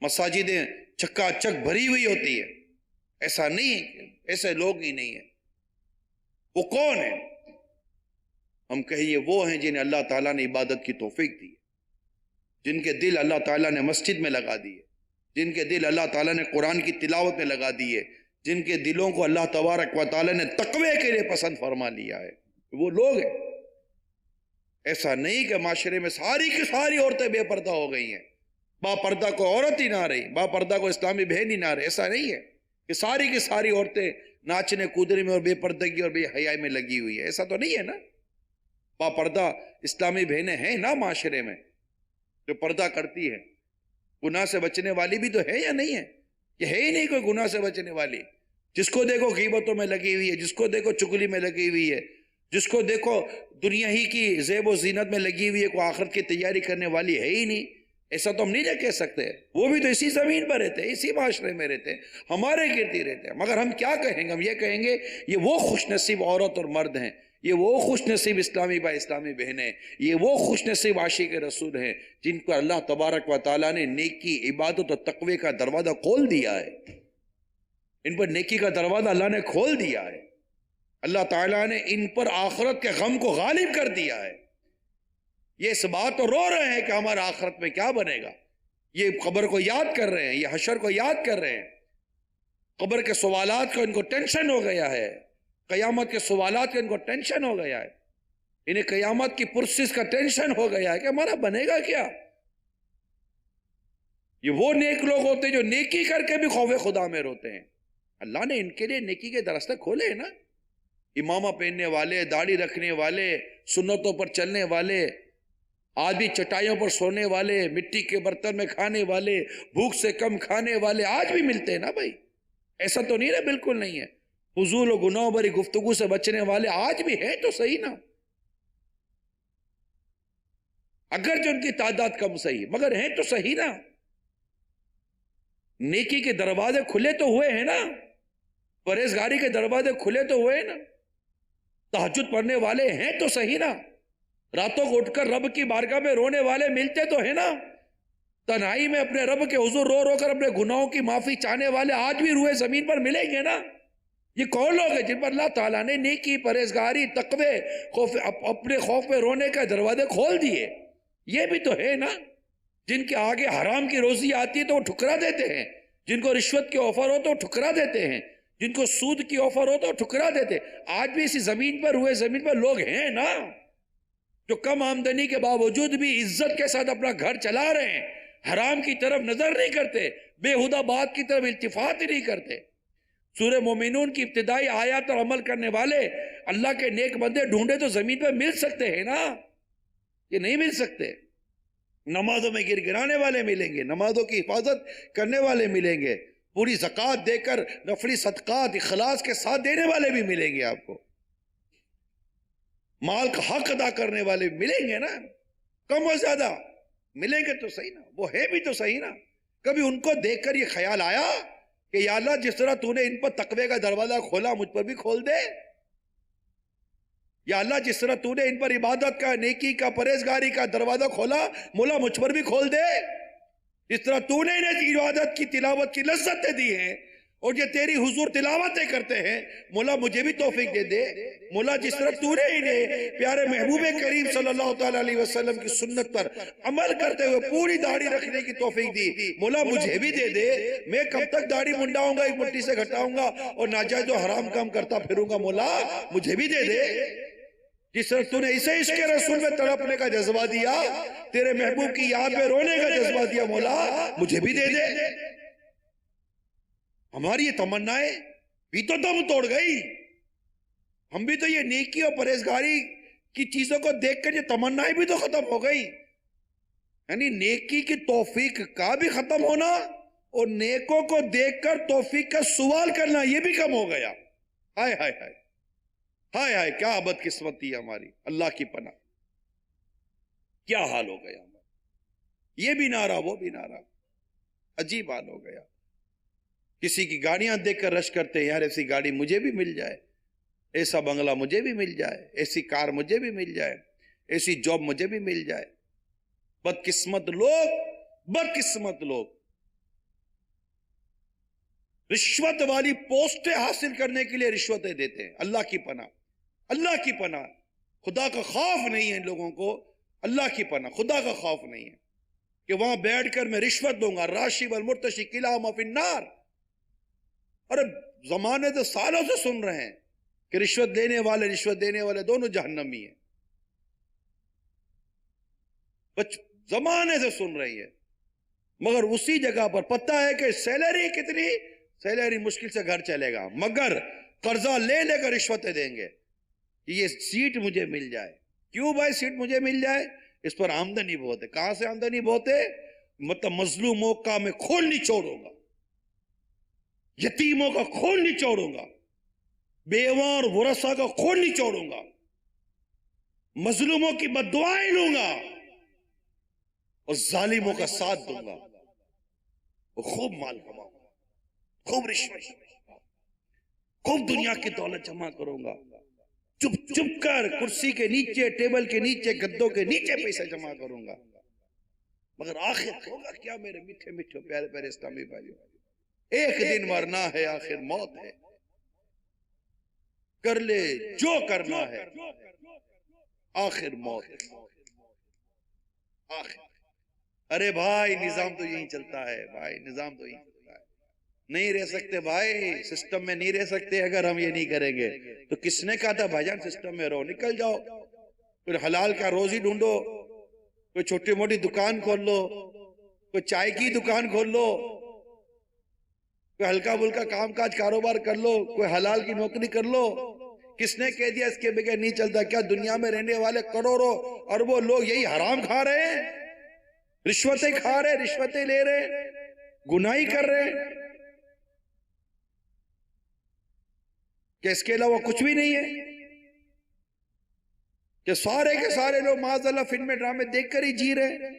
مساجدیں چکا چک بھری ہوئی ہوتی ہے۔ ایسا نہیں، ایسے لوگ ہی نہیں ہیں۔ وہ کون ہیں؟ ہم کہیے وہ ہیں جنہیں اللہ تعالیٰ نے عبادت کی توفیق دی ہے، جن کے دل اللہ تعالیٰ نے مسجد میں لگا دیے، جن کے دل اللہ تعالیٰ نے قرآن کی تلاوت میں لگا دیے، جن کے دلوں کو اللہ تبارک و تعالیٰ نے تقوی کے لیے پسند فرما لیا ہے، وہ لوگ ہیں۔ ایسا نہیں کہ معاشرے میں ساری کی ساری عورتیں بے پردہ ہو گئی ہیں، با پردہ کو عورت ہی نہ رہی، با پردہ کو اسلامی بہن ہی نہ رہی۔ ایسا نہیں ہے کہ ساری کی ساری عورتیں ناچنے کودنے میں اور بے پردگی اور بے حیائی میں لگی ہوئی ہے، ایسا تو نہیں ہے نا۔ با پردہ اسلامی بہنیں ہیں نا معاشرے میں جو پردہ کرتی ہیں، گناہ سے بچنے والی بھی تو ہے یا نہیں ہے؟ کہ ہے ہی نہیں کوئی گناہ سے بچنے والی۔ جس کو دیکھو غیبتوں میں لگی ہوئی ہے، جس کو دیکھو چگلی میں لگی ہوئی ہے، جس کو دیکھو دنیا ہی کی زیب و زینت میں لگی ہوئی ہے، کوئی آخرت کی تیاری کرنے والی ہے ہی نہیں۔ ایسا تو ہم نہیں کہہ سکتے، وہ بھی تو اسی زمین پر رہتے ہیں، اسی معاشرے میں رہتے ہیں، ہمارے گرد ہی رہتے ہیں۔ مگر ہم کیا کہیں گے؟ ہم یہ کہیں گے یہ وہ خوش نصیب عورت اور مرد ہیں، یہ وہ خوش نصیب اسلامی بھائی اسلامی بہنیں، یہ وہ خوش نصیب عاشق رسول ہیں جن کو اللہ تبارک و تعالیٰ نے نیکی، عبادت اور تقوی کا دروازہ کھول دیا ہے۔ ان پر نیکی کا دروازہ اللہ نے کھول دیا ہے، اللہ تعالیٰ نے ان پر آخرت کے غم کو غالب کر دیا ہے۔ یہ اس بات تو رو رہے ہیں کہ ہمارا آخرت میں کیا بنے گا، یہ قبر کو یاد کر رہے ہیں، یہ حشر کو یاد کر رہے ہیں، قبر کے سوالات کا ان کو ٹینشن ہو گیا ہے، قیامت کے سوالات کا ان کو ٹینشن ہو گیا ہے، انہیں قیامت کی پرسش کا ٹینشن ہو گیا ہے کہ ہمارا بنے گا کیا۔ یہ وہ نیک لوگ ہوتے ہیں جو نیکی کر کے بھی خوف خدا میں روتے ہیں۔ اللہ نے ان کے لیے نیکی کے درستے کھولے ہیں نا، امامہ پہننے والے، داڑھی رکھنے والے، سنتوں پر چلنے والے، آج بھی چٹائیوں پر سونے والے، مٹی کے برتن میں کھانے والے، بھوک سے کم کھانے والے آج بھی ملتے ہیں نا بھائی۔ ایسا تو نہیں ہے، بالکل نہیں ہے۔ فضول و گناہ بھری گفتگو سے بچنے والے آج بھی ہیں تو صحیح نا، اگرچہ ان کی تعداد کم صحیح مگر ہیں تو صحیح نا۔ نیکی کے دروازے کھلے تو ہوئے ہیں نا، پرہیزگاری کے دروازے کھلے تو ہوئے نا، تہجد پڑھنے والے ہیں تو صحیح نا، راتوں کو اٹھ کر رب کی بارگاہ میں رونے والے ملتے تو ہیں نا، تنہائی میں اپنے رب کے حضور رو رو کر اپنے گناہوں کی معافی چاہنے والے آج بھی روئے زمین پر ملیں گے نا۔ یہ کون لوگ ہیں جن پر اللہ تعالیٰ نے نیکی، پرہیزگاری، تقوی، اپنے خوف میں رونے کا دروازے کھول دیے؟ یہ بھی تو ہے نا، جن کے آگے حرام کی روزی آتی ہے تو وہ ٹھکرا دیتے ہیں، جن کو رشوت کی آفر ہو تو وہ ٹھکرا دیتے ہیں، جن کو سود کی آفر ہو تو وہ ٹھکرا دیتے ہیں۔ آج بھی اسی زمین پر روئے زمین پر لوگ ہیں نا جو کم آمدنی کے باوجود بھی عزت کے ساتھ اپنا گھر چلا رہے ہیں، حرام کی طرف نظر نہیں کرتے، بےہودہ بات کی طرف التفات ہی نہیں کرتے۔ سورہ مومنون کی ابتدائی آیات پر عمل کرنے والے اللہ کے نیک بندے ڈھونڈے تو زمین پر مل سکتے ہیں نا، یہ نہیں مل سکتے۔ نمازوں میں گر گرانے والے ملیں گے، نمازوں کی حفاظت کرنے والے ملیں گے، پوری زکوٰۃ دے کر نفلی صدقات اخلاص کے ساتھ دینے والے بھی ملیں گے، آپ کو مال کا حق ادا کرنے والے ملیں گے نا، کم و زیادہ ملیں گے تو صحیح نا، وہ ہے بھی تو صحیح نا۔ کبھی ان کو دیکھ کر یہ خیال آیا کہ یا اللہ جس طرح تو نے ان پر تقوی کا دروازہ کھولا مجھ پر بھی کھول دے، یا اللہ جس طرح تو نے ان پر عبادت کا، نیکی کا، پرہیزگاری کا دروازہ کھولا مولا مجھ پر بھی کھول دے، جس طرح تو نے انہیں عبادت کی، تلاوت کی لذتیں دی ہیں اور یہ تیری حضور تلاوتیں کرتے ہیں، مولا مجھے بھی توفیق دے دے۔ مولا جس طرح تو نے انہیں پیارے محبوب کریم صلی اللہ تعالیٰ علیہ وسلم کی سنت پر عمل کرتے ہوئے پوری داڑھی رکھنے کی توفیق دی، مولا مجھے بھی دے دے۔ میں کب تک داڑھی منڈاؤں گا، ایک مٹی سے گھٹاؤں گا اور ناجائز و حرام کام کرتا پھروں گا، مولا مجھے بھی دے دے۔ جس طرح تو نے اسے عشق رسول میں تڑپنے کا جذبہ دیا، تیرے محبوب کی یاد میں رونے کا جذبہ دیا، مولا مجھے بھی دے دے۔ ہماری یہ تمنائیں بھی تو دم توڑ گئی، ہم بھی تو یہ نیکی اور پرہیزگاری کی چیزوں کو دیکھ کر یہ تمنائیں بھی تو ختم ہو گئی، یعنی نیکی کی توفیق کا بھی ختم ہونا اور نیکوں کو دیکھ کر توفیق کا سوال کرنا یہ بھی کم ہو گیا. ہائے ہائے ہائے ہائے ہائے، کیا بدقسمتی ہے ہماری، اللہ کی پناہ. کیا حال ہو گیا ہمارا، یہ بھی نہ رہا وہ بھی نہ رہا، عجیب حال ہو گیا. کسی کی گاڑیاں دیکھ کر رش کرتے ہیں، یار ایسی گاڑی مجھے بھی مل جائے، ایسا بنگلہ مجھے بھی مل جائے، ایسی کار مجھے بھی مل جائے، ایسی جاب مجھے بھی مل جائے. بدقسمت لوگ، بدقسمت لوگ رشوت والی پوسٹیں حاصل کرنے کے لیے رشوتیں دیتے ہیں. اللہ کی پناہ، اللہ کی پناہ. خدا کا خوف نہیں ہے ان لوگوں کو، اللہ کی پناہ، خدا کا خوف نہیں ہے کہ وہاں بیٹھ کر میں رشوت دوں گا. راشی والمرتشی کلاہما فی النار. ارے زمانے سے سالوں سے سن رہے ہیں کہ رشوت دینے والے دونوں جہنمی ہیں. زمانے سے سن رہی ہے، مگر اسی جگہ پر پتہ ہے کہ سیلری کتنی، سیلری مشکل سے گھر چلے گا، مگر قرضہ لے لے کر رشوتیں دیں گے کہ یہ سیٹ مجھے مل جائے. کیوں بھائی سیٹ مجھے مل جائے؟ اس پر آمدنی بہت ہے. کہاں سے آمدنی بہت ہے؟ مطلب مظلوموں کا میں خون نچوڑوں گا، یتیموں کا خون نچوڑوں گا، بیواں اور ورثہ کا خون نچوڑوں گا، مظلوموں کی بددعائیں لوں گا اور ظالموں کا ساتھ دوں گا، اور خوب مال کماؤں گا، خوب رشوت، خوب دنیا کی دولت جمع کروں گا، چپ چپ کر کرسی کے نیچے، ٹیبل کے نیچے، گدوں کے نیچے پیسے جمع کروں گا. مگر آخر ہوگا کیا میرے میٹھے میٹھے پیارے پیارے اسلامی بھائیوں؟ ایک دن مرنا ہے، آخر موت ہے. کر لے جو کرنا ہے، آخر موت ہے. آخر ارے بھائی نظام تو یہی چلتا ہے، بھائی نظام تو یہی چلتا ہے. نہیں رہ سکتے بھائی، سسٹم میں نہیں رہ سکتے اگر ہم یہ نہیں کریں گے. تو کس نے کہا تھا بھائی جان سسٹم میں رہو؟ نکل جاؤ، کوئی حلال کا روزی ڈھونڈو، کوئی چھوٹی موٹی دکان کھول لو، کوئی چائے کی دکان کھول لو، کوئی ہلکا بلکا کام کاج کاروبار کر لو، کوئی حلال کی نوکری کر لو. کس نے کہہ دیا اس کے بغیر نہیں چلتا؟ کیا دنیا میں رہنے والے کروڑوں اربوں لوگ یہی حرام کھا رہے ہیں، رشوتیں کھا رہے، رشوتیں لے رہے، گناہی کر رہے، کہ اس کے علاوہ کچھ بھی نہیں ہے؟ کہ سارے کے سارے لوگ معاذ اللہ فلمیں ڈرامے دیکھ کر ہی جی رہے؟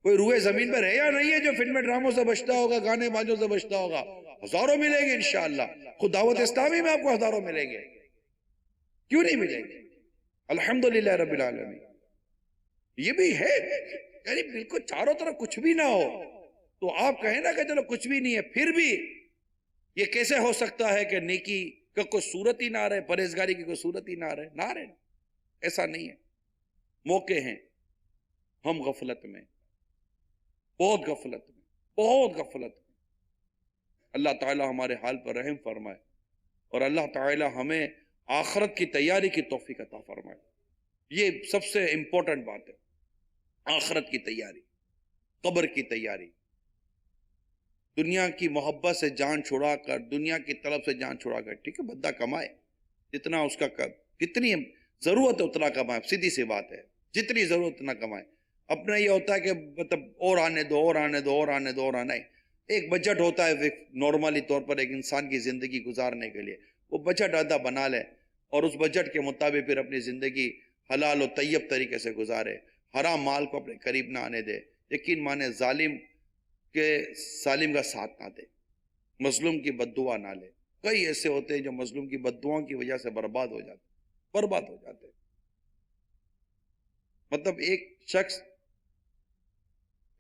کوئی روئے زمین پر ہے یا نہیں ہے جو فلمیں ڈراموں سے بچتا ہوگا، گانے بازوں سے بچتا ہوگا؟ ہزاروں ملیں گے انشاءاللہ. خود دعوت اسلامی میں آپ کو ہزاروں ملیں گے، کیوں نہیں ملیں گے؟ الحمدللہ رب العالمین. یہ بھی ہے، یعنی بالکل چاروں طرف کچھ بھی نہ ہو تو آپ کہیں نا کہ چلو کچھ بھی نہیں ہے. پھر بھی یہ کیسے ہو سکتا ہے کہ نیکی کا کوئی صورت ہی نہ رہے، پرہیزگاری کی کوئی صورت ہی نہ رہے؟ ایسا نہیں ہے. موقع ہیں، ہم غفلت میں، بہت غفلت میں، بہت غفلت میں. اللہ تعالی ہمارے حال پر رحم فرمائے اور اللہ تعالی ہمیں آخرت کی تیاری کی توفیق عطا فرمائے. یہ سب سے امپورٹنٹ بات ہے، آخرت کی تیاری، قبر کی تیاری. دنیا کی محبت سے جان چھڑا کر، دنیا کی طلب سے جان چھڑا کر، ٹھیک ہے بندہ کمائے جتنا اس کا کتنی ضرورت ہے اتنا کمائے، سیدھی سی بات ہے، جتنی ضرورت اتنا کمائے. اپنا یہ ہوتا ہے کہ مطلب اور آنے دو اور آنے دو اور آنے دو اور آنے. ایک بجٹ ہوتا ہے نارملی طور پر ایک انسان کی زندگی گزارنے کے لیے، وہ بجٹ آدھا بنا لے اور اس بجٹ کے مطابق پھر اپنی زندگی حلال و طیب طریقے سے گزارے، حرام مال کو اپنے قریب نہ آنے دے. یقین مانے ظالم کا ساتھ نہ دے، مظلوم کی بددعا نہ لے. کئی ایسے ہوتے ہیں جو مظلوم کی بددعاؤں کی وجہ سے برباد ہو جاتے. مطلب ایک شخص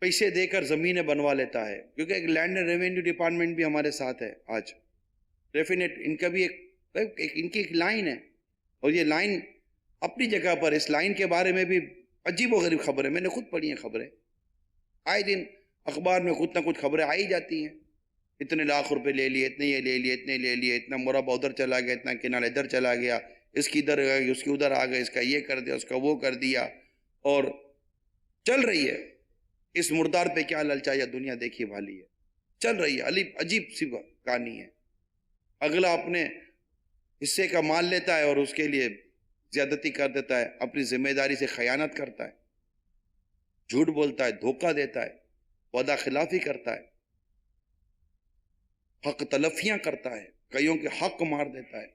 پیسے دے کر زمینیں بنوا لیتا ہے، کیونکہ ایک لینڈ اینڈ ریونیو ڈپارٹمنٹ بھی ہمارے ساتھ ہے آج. ڈیفینیٹ ان کا بھی ان کی ایک لائن ہے، اور یہ لائن اپنی جگہ پر، اس لائن کے بارے میں بھی عجیب و غریب خبریں میں نے خود پڑھی ہیں. خبریں آئے دن اخبار میں کچھ نہ کچھ خبریں آئی جاتی ہیں. اتنے لاکھ روپے لے لیے، اتنے یہ لے لیے، اتنے لے لیے، اتنا مربع ادھر چلا گیا، اتنا کنال ادھر چلا گیا، اس کی ادھر آ گئی، اس کی ادھر آ گئے، اس کا یہ کر دیا، اس کا وہ کر دیا، اور چل رہی ہے. اس مردار پہ کیا للچا یا دنیا دیکھی بھالی ہے، چل رہی ہے. عجیب سی کہانی ہے. اگلا اپنے حصے کا مال لیتا ہے اور اس کے لیے زیادتی کر دیتا ہے، اپنی ذمہ داری سے خیانت کرتا ہے، جھوٹ بولتا ہے، دھوکہ دیتا ہے، وعدہ خلافی کرتا ہے. حق تلفیاں کرتا ہے، کئیوں کے حق مار دیتا ہے.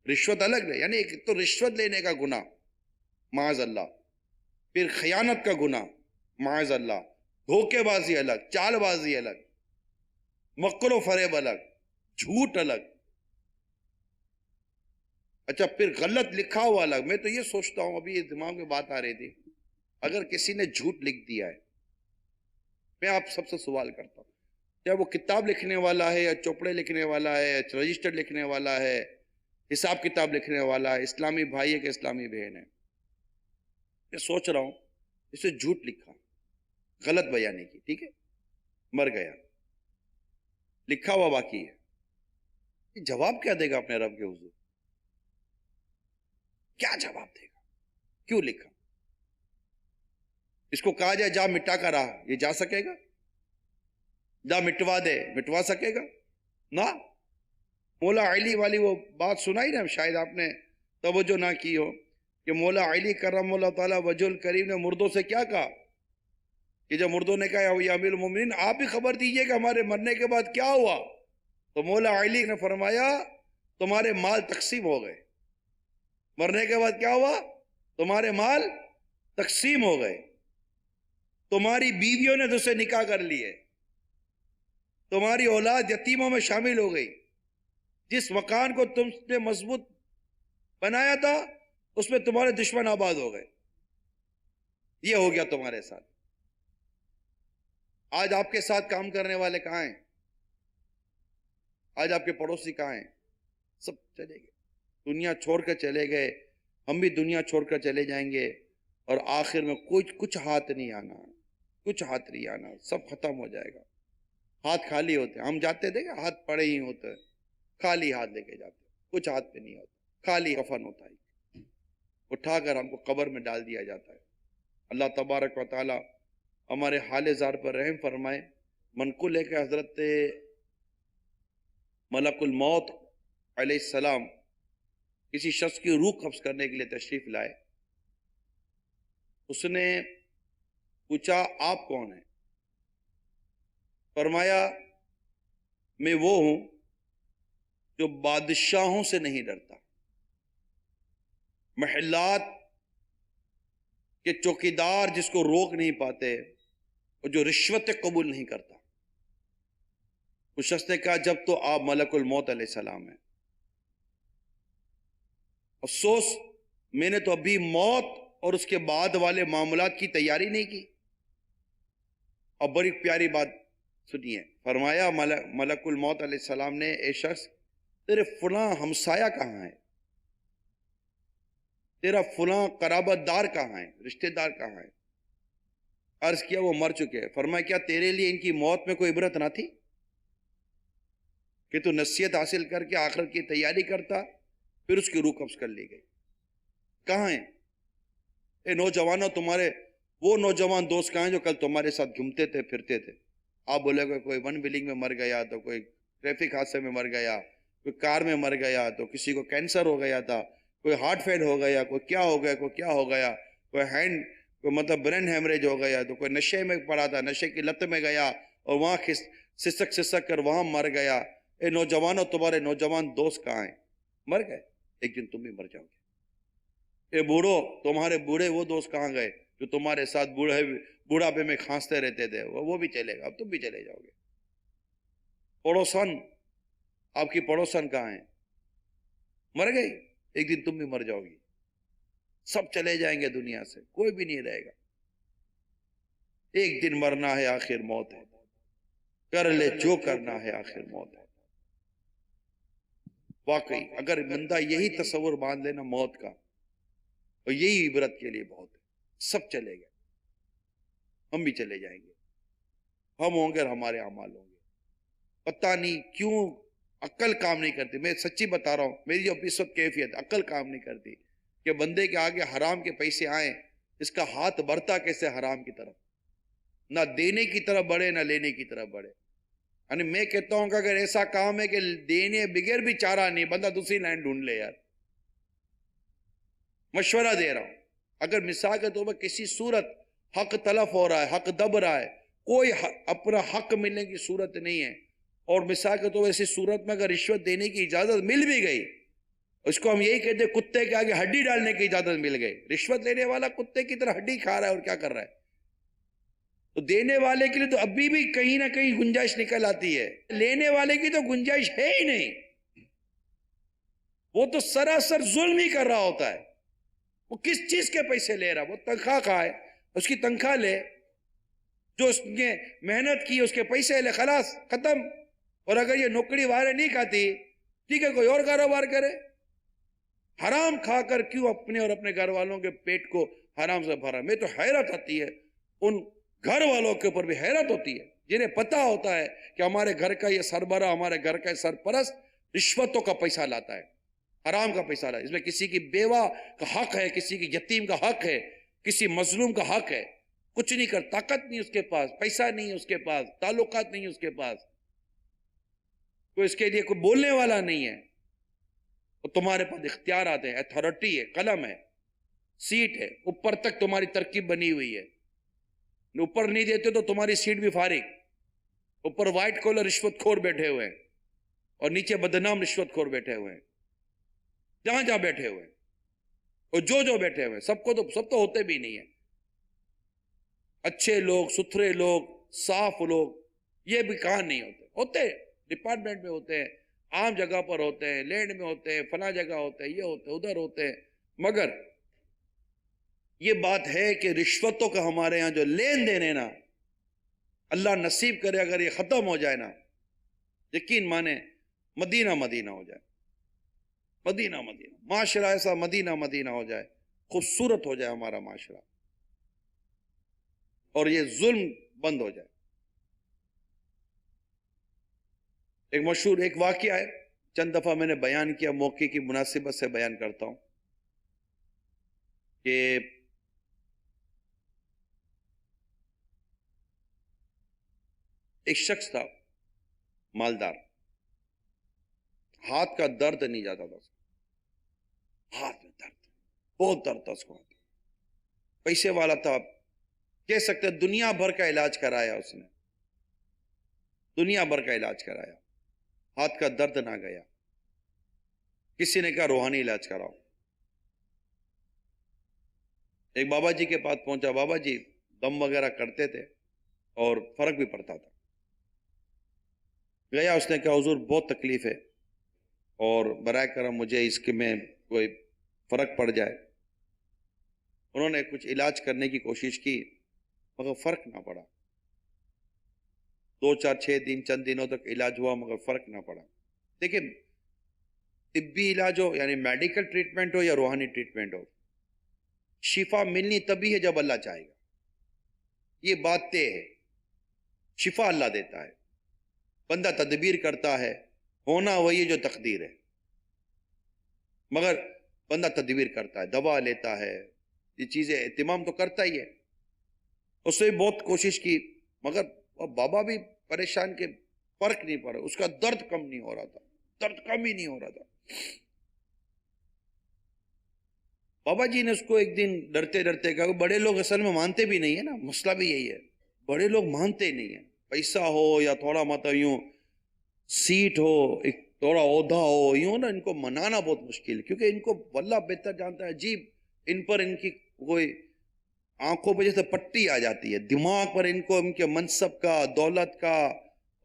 رشوت الگ ہے، یعنی ایک تو رشوت لینے کا گناہ معاذ اللہ، پھر خیانت کا گناہ معاذ اللہ، دھوکے بازی الگ، چال بازی الگ، مکر و فریب الگ، جھوٹ الگ. اچھا پھر غلط لکھا ہوا الگ. میں تو یہ سوچتا ہوں، ابھی یہ دماغ میں بات آ رہی تھی، اگر کسی نے جھوٹ لکھ دیا ہے، میں آپ سب سے سوال کرتا ہوں، چاہے وہ کتاب لکھنے والا ہے یا چوپڑے لکھنے والا ہے، رجسٹر لکھنے والا ہے، حساب کتاب لکھنے والا ہے، اسلامی بھائی ہے کہ اسلامی بہن ہے، میں سوچ رہا ہوں اسے جھوٹ لکھا، غلط بیانی کی، ٹھیک ہے، مر گیا، لکھا ہوا باقی ہے، یہ جواب کیا دے گا اپنے رب کے حضور؟ کیا جواب دے گا؟ کیوں لکھا؟ اس کو کہا جائے جا مٹا کر آ، یہ جا سکے گا؟ جا مٹوا دے، مٹوا سکے گا؟ نہ. مولا علی والی وہ بات سنائی نا، شاید آپ نے توجہ نہ کی ہو، کہ مولا علی کرم اللہ تعالیٰ وجہ الکریم نے مردوں سے کیا کہا، کہ جب مردوں نے کہا یا امیر المومنین آپ ہی خبر دیجئے کہ ہمارے مرنے کے بعد کیا ہوا، تو مولا علی نے فرمایا تمہارے مال تقسیم ہو گئے. مرنے کے بعد کیا ہوا؟ تمہارے مال تقسیم ہو گئے، تمہاری بیویوں نے تجھ سے نکاح کر لیے، تمہاری اولاد یتیموں میں شامل ہو گئی، جس مکان کو تم نے مضبوط بنایا تھا اس میں تمہارے دشمن آباد ہو گئے. یہ ہو گیا تمہارے ساتھ. آج آپ کے ساتھ کام کرنے والے کہاں ہیں؟ آج آپ کے پڑوسی کہاں ہیں؟ سب چلے گئے، دنیا چھوڑ کر چلے گئے. ہم بھی دنیا چھوڑ کر چلے جائیں گے، اور آخر میں کچھ ہاتھ نہیں آنا، کچھ ہاتھ نہیں آنا، سب ختم ہو جائے گا. ہاتھ خالی ہوتے ہیں، ہم جاتے تھے کہ ہاتھ پڑے ہی ہوتے ہیں، خالی ہاتھ لے کے جاتے ہیں، کچھ ہاتھ پہ نہیں ہوتا، خالی کفن ہوتا ہے، اٹھا کر ہم کو قبر میں ڈال دیا جاتا ہے. اللہ تبارک و تعالی ہمارے حال زار پر رحم فرمائے. منقول ہے کہ حضرت ملک الموت علیہ السلام کسی شخص کی روح قبض کرنے کے لیے تشریف لائے. اس نے پوچھا آپ کون ہیں؟ فرمایا میں وہ ہوں جو بادشاہوں سے نہیں ڈرتا، محلات کے چوکیدار جس کو روک نہیں پاتے، اور جو رشوت قبول نہیں کرتا. اس شخص نے کہا جب تو آپ ملک الموت علیہ السلام ہیں. افسوس میں نے تو ابھی موت اور اس کے بعد والے معاملات کی تیاری نہیں کی. اور بڑی پیاری بات سنیے، فرمایا ملک الموت علیہ السلام نے اے شخص تیرے فلاں ہمسایہ کہاں ہے، تیرا فلاں قرابت دار کہاں ہے، رشتہ دار کہاں ہے؟ عرض کیا وہ مر چکے. فرمایا کیا تیرے لیے ان کی موت میں کوئی عبرت نہ تھی کہ تو نصیحت حاصل کر کے آخرت کی تیاری کرتا؟ پھر اس کی روح قبض کر لی گئی. کہاں ہیں اے نوجوانوں؟ تمہارے وہ نوجوان دوست کہاں ہیں جو کل تمہارے ساتھ گھومتے تھے پھرتے تھے؟ آپ بولے گا کوئی ون ویلنگ میں مر گیا، تو کوئی ٹریفک حادثے میں مر گیا، کوئی کار میں مر گیا، تو کسی کو کینسر ہو گیا تھا، کوئی ہارٹ فیل ہو گیا، کوئی کیا ہو گیا، کوئی کیا ہو گیا، کوئی مطلب برین ہیمریج ہو گیا، تو کوئی نشے میں پڑا تھا، نشے کی لت میں گیا اور وہاں سسک کر وہاں مر گیا. اے نوجوانوں تمہارے نوجوان دوست کہاں ہیں؟ مر گئے، ایک دن تم بھی مر جاؤ گے. اے بوڑھو تمہارے بوڑھے وہ دوست کہاں گئے جو تمہارے ساتھ بوڑھاپے میں کھانستے رہتے تھے؟ وہ بھی چلے گا، اب تم بھی چلے جاؤ گے. پڑوسن، آپ کی پڑوسن کہاں ہیں؟ مر گئی، ایک دن تم بھی مر جاؤ گی. سب چلے جائیں گے دنیا سے، کوئی بھی نہیں رہے گا. ایک دن مرنا ہے، آخر موت ہے، کر لے جو کرنا ہے، آخر موت ہے. واقعی اگر بندہ یہی تصور باندھ لینا موت کا، اور یہی عبرت کے لیے بہت ہے. سب چلے گئے، ہم بھی چلے جائیں گے، ہم ہوں گے اور ہمارے اعمال ہوں گے. پتہ نہیں کیوں عقل کام نہیں کرتی. میں سچی بتا رہا ہوں، میری جو اس وقت کیفیت، عقل کام نہیں کرتی کہ بندے کے آگے حرام کے پیسے آئیں، اس کا ہاتھ بڑھتا کیسے حرام کی طرف، نہ دینے کی طرف بڑھے نہ لینے کی طرف بڑھے. یعنی میں کہتا ہوں کہ اگر ایسا کام ہے کہ دینے بغیر بھی چارہ نہیں، بندہ دوسری لائن ڈھونڈ لے. یار مشورہ دے رہا ہوں، اگر مثال کے طور پر کسی صورت حق تلف ہو رہا ہے، حق دب رہا ہے، کوئی اپنا حق ملنے کی صورت نہیں ہے، اور مثال کے تو ایسی صورت میں اگر رشوت دینے کی اجازت مل بھی گئی، اس کو ہم یہی کہتے ہیں کتے کے آگے ہڈی ڈالنے کی اجازت مل گئی. رشوت لینے والا کتے کی طرح ہڈی کھا رہا ہے اور کیا کر رہا ہے. تو دینے والے کے لیے تو ابھی بھی کہیں نہ کہیں گنجائش نکل آتی ہے، لینے والے کی تو گنجائش ہے ہی نہیں. وہ تو سراسر ظلم ہی کر رہا ہوتا ہے. وہ کس چیز کے پیسے لے رہا ہے؟ وہ تنخواہ کھائے، اس کی تنخواہ لے، جو اس نے محنت کی اس کے پیسے لے، خلاص ختم. اور اگر یہ نوکری وغیرہ نہیں کھاتی، ٹھیک ہے کوئی اور کاروبار کرے. حرام کھا کر کیوں اپنے اور اپنے گھر والوں کے پیٹ کو حرام سے بھرا. میں تو حیرت آتی ہے، ان گھر والوں کے اوپر بھی حیرت ہوتی ہے جنہیں پتا ہوتا ہے کہ ہمارے گھر کا یہ سربراہ، ہمارے گھر کا یہ سرپرست رشوتوں کا پیسہ لاتا ہے، حرام کا پیسہ لاتا ہے. اس میں کسی کی بیوہ کا حق ہے، کسی کی یتیم کا حق ہے، کسی مظلوم کا حق ہے. کچھ نہیں کر، طاقت نہیں اس کے پاس، پیسہ نہیں اس کے پاس، تعلقات نہیں اس کے پاس، تو اس کے لیے کوئی بولنے والا نہیں ہے. تو تمہارے پاس اختیارات ہیں، اتھارٹی ہے، قلم ہے، سیٹ ہے، اوپر تک تمہاری ترکیب بنی ہوئی ہے. اوپر نہیں دیتے تو تمہاری سیٹ بھی فارغ. اوپر وائٹ کالر رشوت خور بیٹھے ہوئے ہیں اور نیچے بدنام رشوت خور بیٹھے ہوئے ہیں، جہاں جہاں بیٹھے ہوئے ہیں، اور جو بیٹھے ہوئے ہیں. سب تو ہوتے بھی نہیں ہیں. اچھے لوگ، ستھرے لوگ، صاف لوگ یہ بھی کہاں نہیں ہوتے ڈپارٹمنٹ میں ہوتے ہیں، عام جگہ پر ہوتے ہیں، لینڈ میں ہوتے ہیں، فلاں جگہ ہوتے ہیں، یہ ہوتے ہیں، ادھر ہوتے ہیں. مگر یہ بات ہے کہ رشوتوں کا ہمارے یہاں جو لین دین ہے نا، اللہ نصیب کرے اگر یہ ختم ہو جائے نا، یقین مانے مدینہ مدینہ ہو جائے. مدینہ مدینہ معاشرہ ایسا مدینہ مدینہ ہو جائے، خوبصورت ہو جائے ہمارا معاشرہ، اور یہ ظلم بند ہو جائے. ایک مشہور ایک واقعہ ہے، چند دفعہ میں نے بیان کیا، موقع کی مناسبت سے بیان کرتا ہوں کہ ایک شخص تھا مالدار، ہاتھ کا درد نہیں جاتا تھا، ہاتھ میں درد، بہت درد تھا اس کو. پیسے والا تھا، کہہ سکتے دنیا بھر کا علاج کرایا اس نے، دنیا بھر کا علاج کرایا، ہاتھ کا درد نہ گیا. کسی نے کہا روحانی علاج کراؤ. ایک بابا جی کے پاس پہنچا، بابا جی دم وغیرہ کرتے تھے اور فرق بھی پڑتا تھا. گیا، اس نے کہا حضور بہت تکلیف ہے اور برائے کرم مجھے اس کے میں کوئی فرق پڑ جائے. انہوں نے کچھ علاج کرنے کی کوشش کی مگر فرق نہ پڑا. 2 4 6 دن چند دنوں تک علاج ہوا مگر فرق نہ پڑا. دیکھیں طبی علاج ہو یعنی میڈیکل ٹریٹمنٹ ہو یا روحانی ٹریٹمنٹ ہو، شفا ملنی تبھی ہے جب اللہ چاہے گا. یہ بات طے ہے، شفا اللہ دیتا ہے، بندہ تدبیر کرتا ہے، ہونا وہی جو تقدیر ہے. مگر بندہ تدبیر کرتا ہے، دوا لیتا ہے، یہ چیزیں اہتمام تو کرتا ہی ہے. اس نے بہت کوشش کی مگر بابا بھی پریشان کہ فرق نہیں پڑا، اس کا درد کم نہیں ہو رہا تھا، درد کم ہی نہیں ہو رہا تھا. بابا جی نے اس کو ایک دن ڈرتے ڈرتے کہا، بڑے لوگ اصل میں مانتے بھی نہیں ہے نا، مسئلہ بھی یہی ہے، بڑے لوگ مانتے نہیں ہیں. پیسہ ہو یا تھوڑا مطلب یوں سیٹ ہو، ایک تھوڑا عہدہ ہو، یوں نا ان کو منانا بہت مشکل ہے، کیونکہ ان کو واللہ بہتر جانتا ہے. عجیب ان پر ان کی کوئی آنکھوں پہ جیسے پٹی آ جاتی ہے، دماغ پر ان کو ان کے منصب کا، دولت کا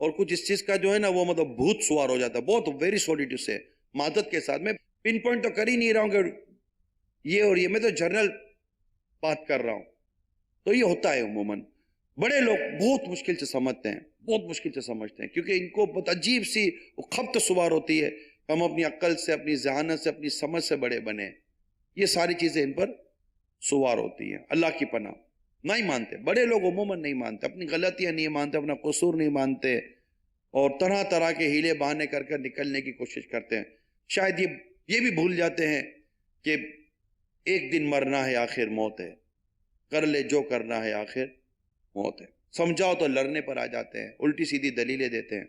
اور کچھ اس چیز کا جو ہے نا وہ مطلب بھوت سوار ہو جاتا ہے. بہت ویری سوری ٹو سے، معذرت کے ساتھ میں پن پوائنٹ تو کر ہی نہیں رہا ہوں کہ یہ اور یہ، میں تو جنرل بات کر رہا ہوں. تو یہ ہوتا ہے عموماً، بڑے لوگ بہت مشکل سے سمجھتے ہیں، بہت مشکل سے سمجھتے ہیں، کیونکہ ان کو بہت عجیب سی خبط سوار ہوتی ہے. ہم اپنی عقل سے، اپنی ذہانت سے، اپنی سمجھ سے بڑے بنے، یہ ساری چیزیں ان پر سوار ہوتی ہیں. اللہ کی پناہ نہیں مانتے بڑے لوگ، عموماً نہیں مانتے، اپنی غلطیاں نہیں مانتے، اپنا قصور نہیں مانتے، اور طرح طرح کے ہیلے بہانے کر کر نکلنے کی کوشش کرتے ہیں. شاید یہ بھی بھول جاتے ہیں کہ ایک دن مرنا ہے، آخر موت ہے، کر لے جو کرنا ہے، آخر موت ہے. سمجھاؤ تو لڑنے پر آ جاتے ہیں، الٹی سیدھی دلیلیں دیتے ہیں.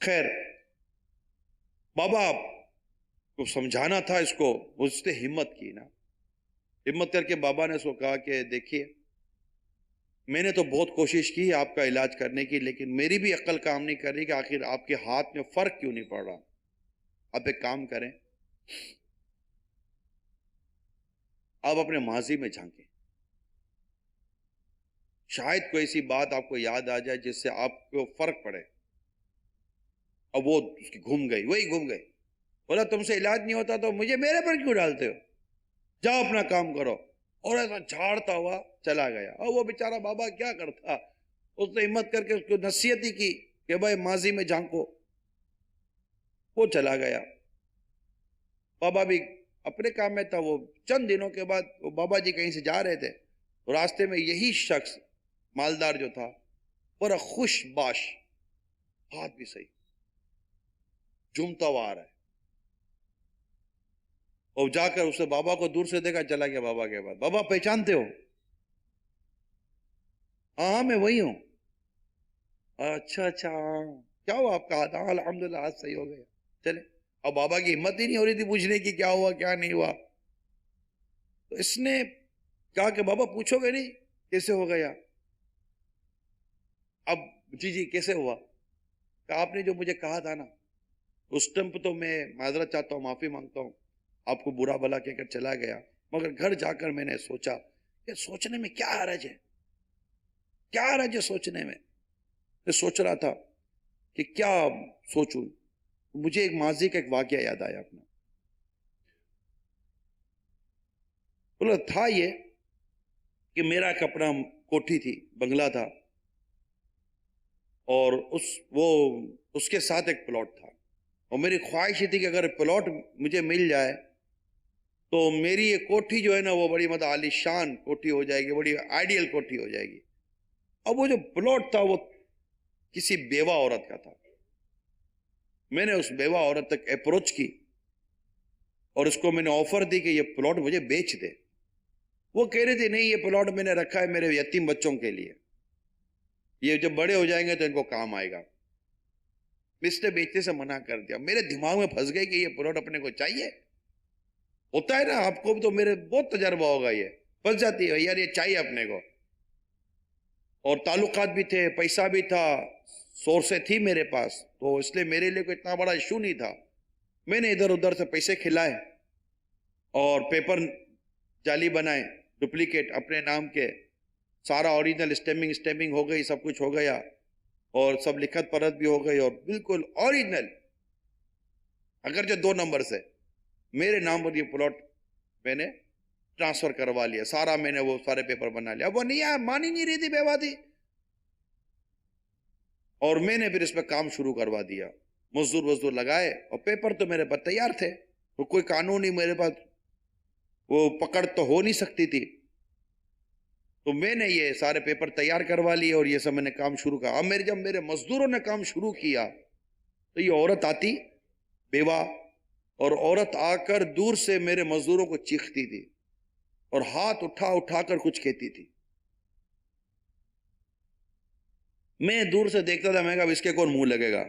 خیر، بابا کو سمجھانا تھا اس کو، اس نے ہمت کی نا، ہمت کر کے بابا نے اس کو کہا کہ دیکھیے میں نے تو بہت کوشش کی ہے آپ کا علاج کرنے کی، لیکن میری بھی عقل کام نہیں کر رہی کہ آخر آپ کے ہاتھ میں فرق کیوں نہیں پڑ رہا۔ آپ ایک کام کریں، آپ اپنے ماضی میں جھانکیں، شاید کوئی ایسی بات آپ کو یاد آ جائے جس سے آپ کو فرق پڑے۔ اب وہ اس کی گھوم گئی، وہی گھوم گئی، بولا تم سے علاج نہیں ہوتا تو مجھے میرے پر کیوں ڈالتے ہو، جاؤ اپنا کام کرو، اور ایسا جھاڑتا ہوا چلا گیا۔ اور وہ بیچارہ بابا کیا کرتا، اس نے ہمت کر کے اس کو نصیحت ہی کی کہ بھائی ماضی میں جھانکو، وہ چلا گیا۔ بابا بھی اپنے کام میں تھا۔ وہ چند دنوں کے بعد وہ بابا جی کہیں سے جا رہے تھے، راستے میں یہی شخص مالدار جو تھا بڑا خوش باش، ہاتھ بھی صحیح، جھومتا ہوا آ رہا ہے، اور جا کر اسے بابا کو دور سے دیکھا، چلا گیا بابا کے بعد۔ بابا پہچانتے ہو؟ ہاں میں وہی ہوں۔ اچھا اچھا، ہاں کیا ہوا آپ کا ہاتھ؟ ہاں الحمدللہ ہاتھ صحیح ہو گیا، چلے۔ اب بابا کی ہمت ہی نہیں ہو رہی تھی پوچھنے کی کیا ہوا کیا نہیں ہوا، تو اس نے کہا کہ بابا پوچھو گے نہیں کیسے ہو گیا؟ اب جی جی کیسے ہوا؟ کہ آپ نے جو مجھے کہا تھا نا، اس ٹائم پہ تو میں معذرت چاہتا ہوں، معافی مانگتا ہوں، آپ کو برا بھلا کہہ کر چلا گیا، مگر گھر جا کر میں نے سوچا کہ سوچنے میں کیا حرج ہے، کیا حرج ہے سوچنے میں سوچ رہا تھا کہ کیا سوچوں، مجھے ایک ماضی کا ایک واقعہ یاد آیا اپنا۔ بولا تھا یہ کہ میرا ایک اپنا کوٹھی تھی، بنگلہ تھا، اور اس کے ساتھ ایک پلاٹ تھا، اور میری خواہش یہ تھی کہ اگر پلاٹ مجھے مل جائے تو میری یہ کوٹھی جو ہے نا وہ بڑی عالی شان کوٹھی ہو جائے گی، بڑی آئیڈیل کوٹھی ہو جائے گی۔ اب وہ جو پلاٹ تھا وہ کسی بیوہ عورت کا تھا۔ میں نے اس بیوہ عورت تک اپروچ کی اور اس کو میں نے آفر دی کہ یہ پلاٹ مجھے بیچ دے۔ وہ کہہ رہی تھی نہیں، یہ پلاٹ میں نے رکھا ہے میرے یتیم بچوں کے لیے، یہ جب بڑے ہو جائیں گے تو ان کو کام آئے گا۔ اس نے بیچنے سے منع کر دیا۔ میرے دماغ میں پھنس گئی کہ یہ پلاٹ اپنے کو چاہیے، ہوتا ہے نا، آپ کو بھی تو میرے بہت تجربہ ہوگا، یہ پھنس جاتی ہے یار یہ چاہیے اپنے کو، اور تعلقات بھی تھے، پیسہ بھی تھا، سورسیں تھی میرے پاس، تو اس لیے میرے لیے کوئی اتنا بڑا ایشو نہیں تھا۔ میں نے ادھر ادھر سے پیسے کھلائے اور پیپر جعلی بنائے، ڈپلیکیٹ اپنے نام کے، سارا اوریجنل اسٹیمپنگ ہو گئی، سب کچھ ہو گیا، اور سب لکھت پڑھت بھی ہو گئی، اور بالکل اوریجنل، اگرچہ 2 نمبر سے میرے نام پر یہ پلاٹ میں نے ٹرانسفر کروا لیا، سارا میں نے وہ سارے پیپر بنا لیا۔ اب وہ نہیں مان ہی نہیں رہی تھی، بیوہ تھی، اور میں نے پھر اس پہ کام شروع کروا دیا، مزدور لگائے، اور پیپر تو میرے پاس تیار تھے، تو کوئی قانون ہی میرے پاس وہ پکڑ تو ہو نہیں سکتی تھی، تو میں نے یہ سارے پیپر تیار کروا لیے اور یہ سب میں نے کام شروع کیا۔ اب جب میرے مزدوروں نے کام شروع کیا تو یہ عورت آتی، بیوہ، اور عورت آ کر دور سے میرے مزدوروں کو چیختی تھی اور ہاتھ اٹھا کر کچھ کہتی تھی۔ میں دور سے دیکھتا تھا، میں کہا اس کے کون منہ لگے گا،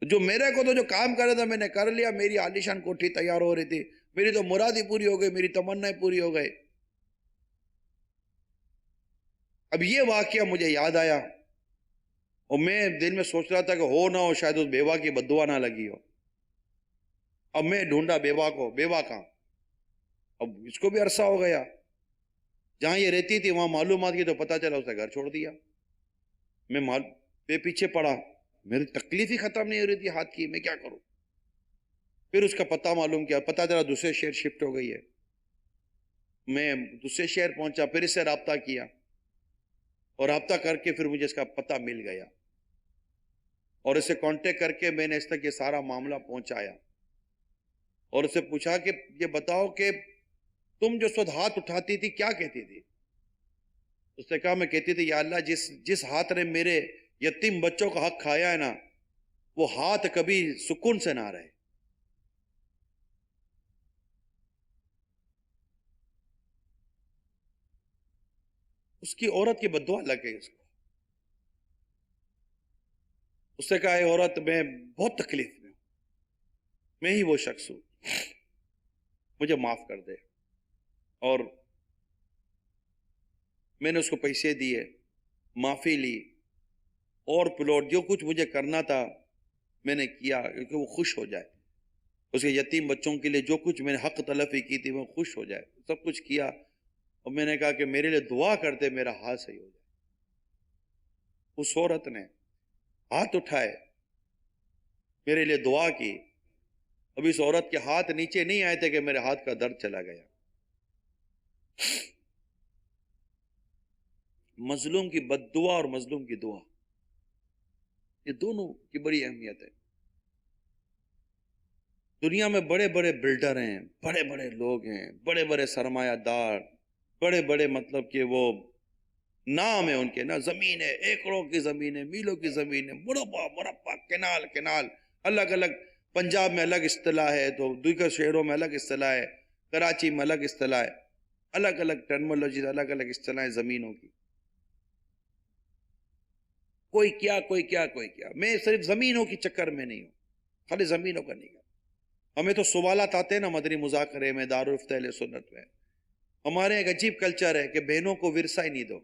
جو میرے کو تو جو کام کر رہا تھا میں نے کر لیا، میری عالیشان کوٹھی تیار ہو رہی تھی، میری تو مراد ہی پوری ہو گئی، میری تمنا پوری ہو گئی۔ اب یہ واقعہ مجھے یاد آیا، اور میں دل میں سوچ رہا تھا کہ ہو نہ ہو شاید اس بیوہ کی بددعا نہ لگی ہو۔ اب میں ڈھونڈا بیوہ کو، بیوہ کہاں؟ اب اس کو بھی عرصہ ہو گیا، جہاں یہ رہتی تھی وہاں معلومات کی تو پتہ چلا اس نے گھر چھوڑ دیا۔ میں پیچھے پڑا، میری تکلیف ہی ختم نہیں ہو رہی تھی ہاتھ کی، میں کیا کروں؟ پھر اس کا پتہ معلوم کیا، پتہ چلا دوسرے شہر شفٹ ہو گئی ہے۔ میں دوسرے شہر پہنچا، پھر اس سے رابطہ کیا، اور رابطہ کر کے پھر مجھے اس کا پتہ مل گیا، اور اسے کانٹیکٹ کر کے میں نے اس تک یہ سارا معاملہ پہنچایا، اور اسے پوچھا کہ یہ بتاؤ کہ تم جو اس وقت ہاتھ اٹھاتی تھی کیا کہتی تھی؟ اس نے کہا میں کہتی تھی یا اللہ جس ہاتھ نے میرے یتیم بچوں کا حق کھایا ہے نا، وہ ہاتھ کبھی سکون سے نہ رہے۔ اس کی عورت کی بددعا لگ گئی اس کو۔ اس نے کہا اے عورت، میں بہت تکلیف میں ہوں، میں ہی وہ شخص ہوں، مجھے معاف کر دے۔ اور میں نے اس کو پیسے دیے، معافی لی اور پلاٹ جو کچھ مجھے کرنا تھا میں نے کیا کیونکہ وہ خوش ہو جائے، اس کے یتیم بچوں کے لیے جو کچھ میں نے حق تلفی کی تھی وہ خوش ہو جائے، سب کچھ کیا۔ اور میں نے کہا کہ میرے لیے دعا کرتے میرا ہاتھ صحیح ہو جائے۔ اس عورت نے ہاتھ اٹھائے، میرے لیے دعا کی۔ اب اس عورت کے ہاتھ نیچے نہیں آئے تھے کہ میرے ہاتھ کا درد چلا گیا۔ مظلوم کی بد دعا اور مظلوم کی دعا، یہ دونوں کی بڑی اہمیت ہے۔ دنیا میں بڑے بڑے بلڈر ہیں، بڑے بڑے لوگ ہیں، بڑے بڑے سرمایہ دار، بڑے بڑے مطلب کہ وہ نام ہے ان کے نا، زمین ہے، ایکڑوں کی زمین ہے، میلوں کی زمین ہے، مربع مربع کنال کنال، الگ الگ، پنجاب میں الگ اصطلاح ہے تو دیگر شہروں میں الگ اصطلاح ہے، کراچی میں الگ اصطلاح ہے، الگ الگ ٹرمنالوجی، الگ الگ اصطلاحیں زمینوں کی۔ کوئی کیا کوئی کیا کوئی کیا، میں صرف زمینوں کی چکر میں نہیں ہوں، خالی زمینوں کا نہیں۔ ہمیں تو سوالات آتے ہیں نا مدنی مذاکرے میں، دارالفتہ اہل سنت میں، ہمارے ایک عجیب کلچر ہے کہ بہنوں کو ورثہ ہی نہیں دو،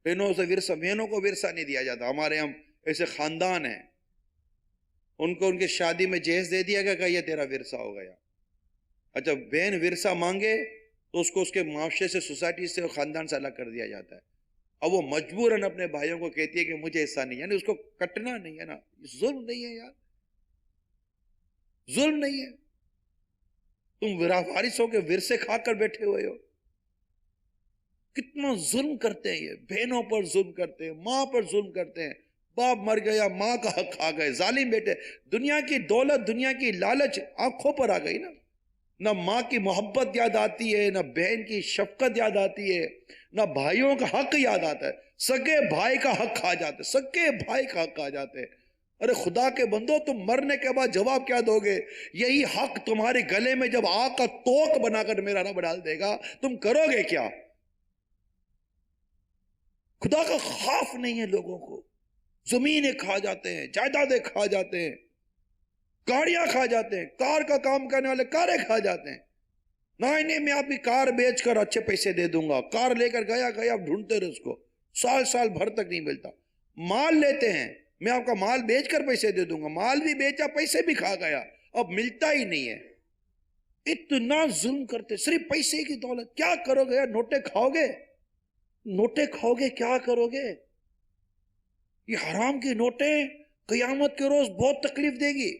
بہنوں کو ورثہ نہیں دیا جاتا۔ ہمارے ہم ایسے خاندان ہیں، ان کو ان کے شادی میں جہیز دے دیا گیا کہ یہ تیرا ورثہ ہو گیا۔ اچھا بہن ورثہ مانگے تو اس کو اس کے معاشرے سے، سوسائٹی سے اور خاندان سے الگ کر دیا جاتا ہے۔ اب وہ مجبوراً اپنے بھائیوں کو کہتی ہے کہ مجھے حصہ نہیں، یعنی اس کو کٹنا نہیں ہے نا، ظلم نہیں ہے یار، ظلم نہیں ہے۔ تم وارث ہو کے ورثے کھا کر بیٹھے ہوئے ہو، کتنا ظلم کرتے ہیں یہ، بہنوں پر ظلم کرتے ہیں، ماں پر ظلم کرتے ہیں، باپ مر گیا ماں کا حق کھا گئے، ظالم بیٹے۔ دنیا کی دولت، دنیا کی لالچ آنکھوں پر آ گئی نا، نہ ماں کی محبت یاد آتی ہے، نہ بہن کی شفقت یاد آتی ہے، نہ بھائیوں کا حق یاد آتا ہے، سگے بھائی کا حق کھا جاتے، سگے بھائی کا حق کھا جاتے۔ ارے خدا کے بندو، تم مرنے کے بعد جواب کیا دو گے؟ یہی حق تمہارے گلے میں جب آگ کا توق بنا کر میرا رب ڈال دے گا، تم کرو گے کیا؟ خدا کا خوف نہیں ہے لوگوں کو، زمینیں کھا جاتے ہیں، جائیدادیں کھا جاتے ہیں، گاڑیاں کھا جاتے ہیں، کار کا کام کرنے والے کاریں کھا جاتے ہیں۔ نہیں میں آپ کی کار بیچ کر اچھے پیسے دے دوں گا، کار لے کر گیا ڈھونڈتے رہے اس کو، سال بھر تک نہیں ملتا۔ مال لیتے ہیں، میں آپ کا مال بیچ کر پیسے دے دوں گا، مال بھی بیچا پیسے بھی کھا گیا، اب ملتا ہی نہیں ہے۔ اتنا ظلم کرتے، صرف پیسے کی دولت۔ کیا کرو گے یار؟ نوٹیں کھاؤ گے، نوٹیں کھاؤ گے، کیا کرو گے؟ یہ حرام کی نوٹیں قیامت کے روز بہت تکلیف دے گی۔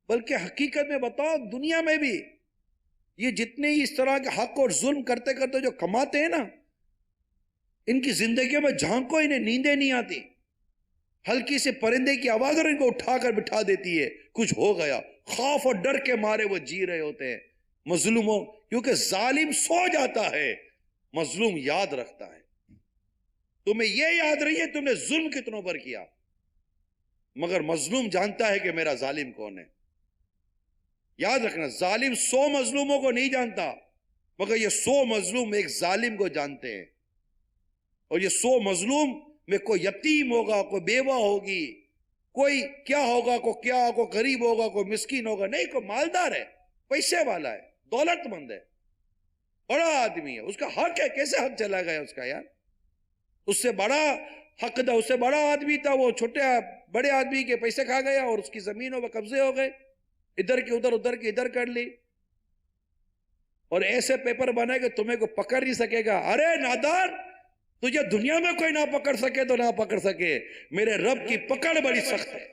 بلکہ حقیقت میں بتاؤ، دنیا میں بھی یہ جتنے ہی اس طرح کے حق اور ظلم کرتے کرتے جو کماتے ہیں نا، ان کی زندگیوں میں جھانکو، انہیں نیندیں نہیں آتی، ہلکی سے پرندے کی آواز اور ان کو اٹھا کر بٹھا دیتی ہے، کچھ ہو گیا، خوف اور ڈر کے مارے وہ جی رہے ہوتے ہیں۔ مظلوموں، کیونکہ ظالم سو جاتا ہے، مظلوم یاد رکھتا ہے۔ تمہیں یہ یاد رہی ہے تم نے ظلم کتنوں پر کیا، مگر مظلوم جانتا ہے کہ میرا ظالم کون ہے۔ یاد رکھنا، ظالم 100 مظلوموں کو نہیں جانتا، مگر یہ 100 مظلوم ایک ظالم کو جانتے ہیں۔ اور یہ 100 مظلوم میں کوئی یتیم ہوگا، کوئی بیوہ ہوگی، کوئی کیا ہوگا، کوئی غریب ہوگا، کوئی مسکین ہوگا، نہیں، کوئی مالدار ہے، پیسے والا ہے، دولت مند ہے، بڑا آدمی ہے، اس کا حق ہے۔ کیسے حق چلا گیا اس کا یار؟ اس سے بڑا حق تھا، اس سے بڑا آدمی تھا، وہ چھوٹے بڑے آدمی کے پیسے کھا گیا اور اس کی زمینوں پر قبضے ہو گئے، ادھر کی ادھر، ادھر کی ادھر کر لی، اور ایسے پیپر بنے کہ تمہیں کوئی پکڑ نہیں سکے گا۔ ارے نادان، تجھے دنیا میں کوئی نہ پکڑ سکے تو نہ پکڑ سکے، میرے رب کی پکڑ بڑی سخت ہے،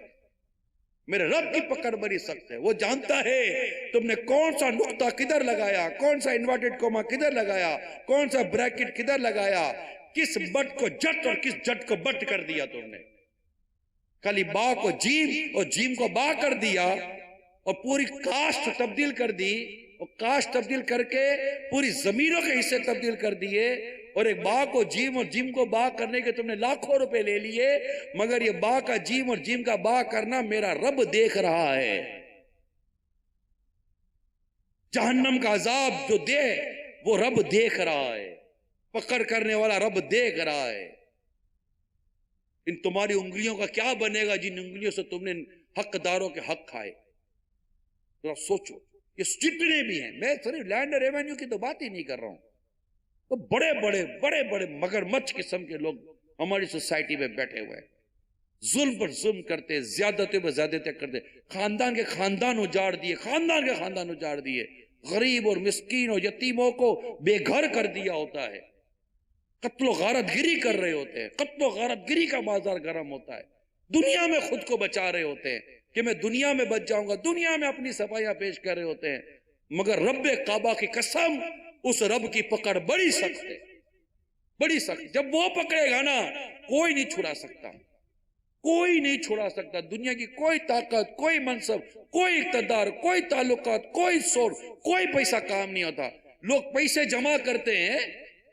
میرے رب کی پکڑ بڑی سخت ہے۔ وہ جانتا ہے تم نے کون سا نقطہ کدھر لگایا، کون سا انورٹڈ کوما کدھر لگایا، کون سا بریکٹ کدھر لگایا، کس بٹ کو جٹ اور کس جٹ کو بٹ کر دیا تم نے۔ خالی با کو جیم اور جیم کو با کر دیا، اور پوری کاسٹ تبدیل کر دی، اور کاسٹ تبدیل کر کے پوری زمینوں کے حصے تبدیل کر دیے، اور ایک با کو جیم اور جیم کو با کرنے کے تم نے لاکھوں روپے لے لیے، مگر یہ با کا جیم اور جیم کا با کرنا میرا رب دیکھ رہا ہے۔ جہنم کا عذاب جو دے وہ رب دیکھ رہا ہے، پکڑ کرنے والا رب دیکھ رہا ہے۔ ان تمہاری انگلیوں کا کیا بنے گا جن انگلیوں سے تم نے حقداروں کے حق کھائے؟ ذرا سوچو، یہ جتنے بھی ہیں، میں صرف لینڈ ریونیو کی تو بات ہی نہیں کر رہا ہوں، تو بڑے بڑے مگرمچھ قسم کے لوگ ہماری سوسائٹی میں بیٹھے ہوئے ہیں، ظلم پر ظلم کرتے، زیادتی پر زیادتی کرتے، خاندان کے خاندان اجاڑ دیے، غریب اور مسکین اور یتیموں کو بے گھر کر دیا ہوتا ہے، قتل و غارت گری کر رہے ہوتے ہیں، قتل و غارت گری کا بازار گرم ہوتا ہے، دنیا میں خود کو بچا رہے ہوتے ہیں کہ میں دنیا میں بچ جاؤں گا، دنیا میں اپنی صفائیاں پیش کر رہے ہوتے ہیں، مگر رب کعبہ کی قسم اس رب کی پکڑ بڑی سخت ہے، بڑی سخت، جب وہ پکڑے گا نا کوئی نہیں چھڑا سکتا، کوئی نہیں چھڑا سکتا، دنیا کی کوئی طاقت، کوئی منصب، کوئی اقتدار، کوئی تعلقات، کوئی سورس، کوئی پیسہ کام نہیں ہوتا۔ لوگ پیسے جمع کرتے ہیں،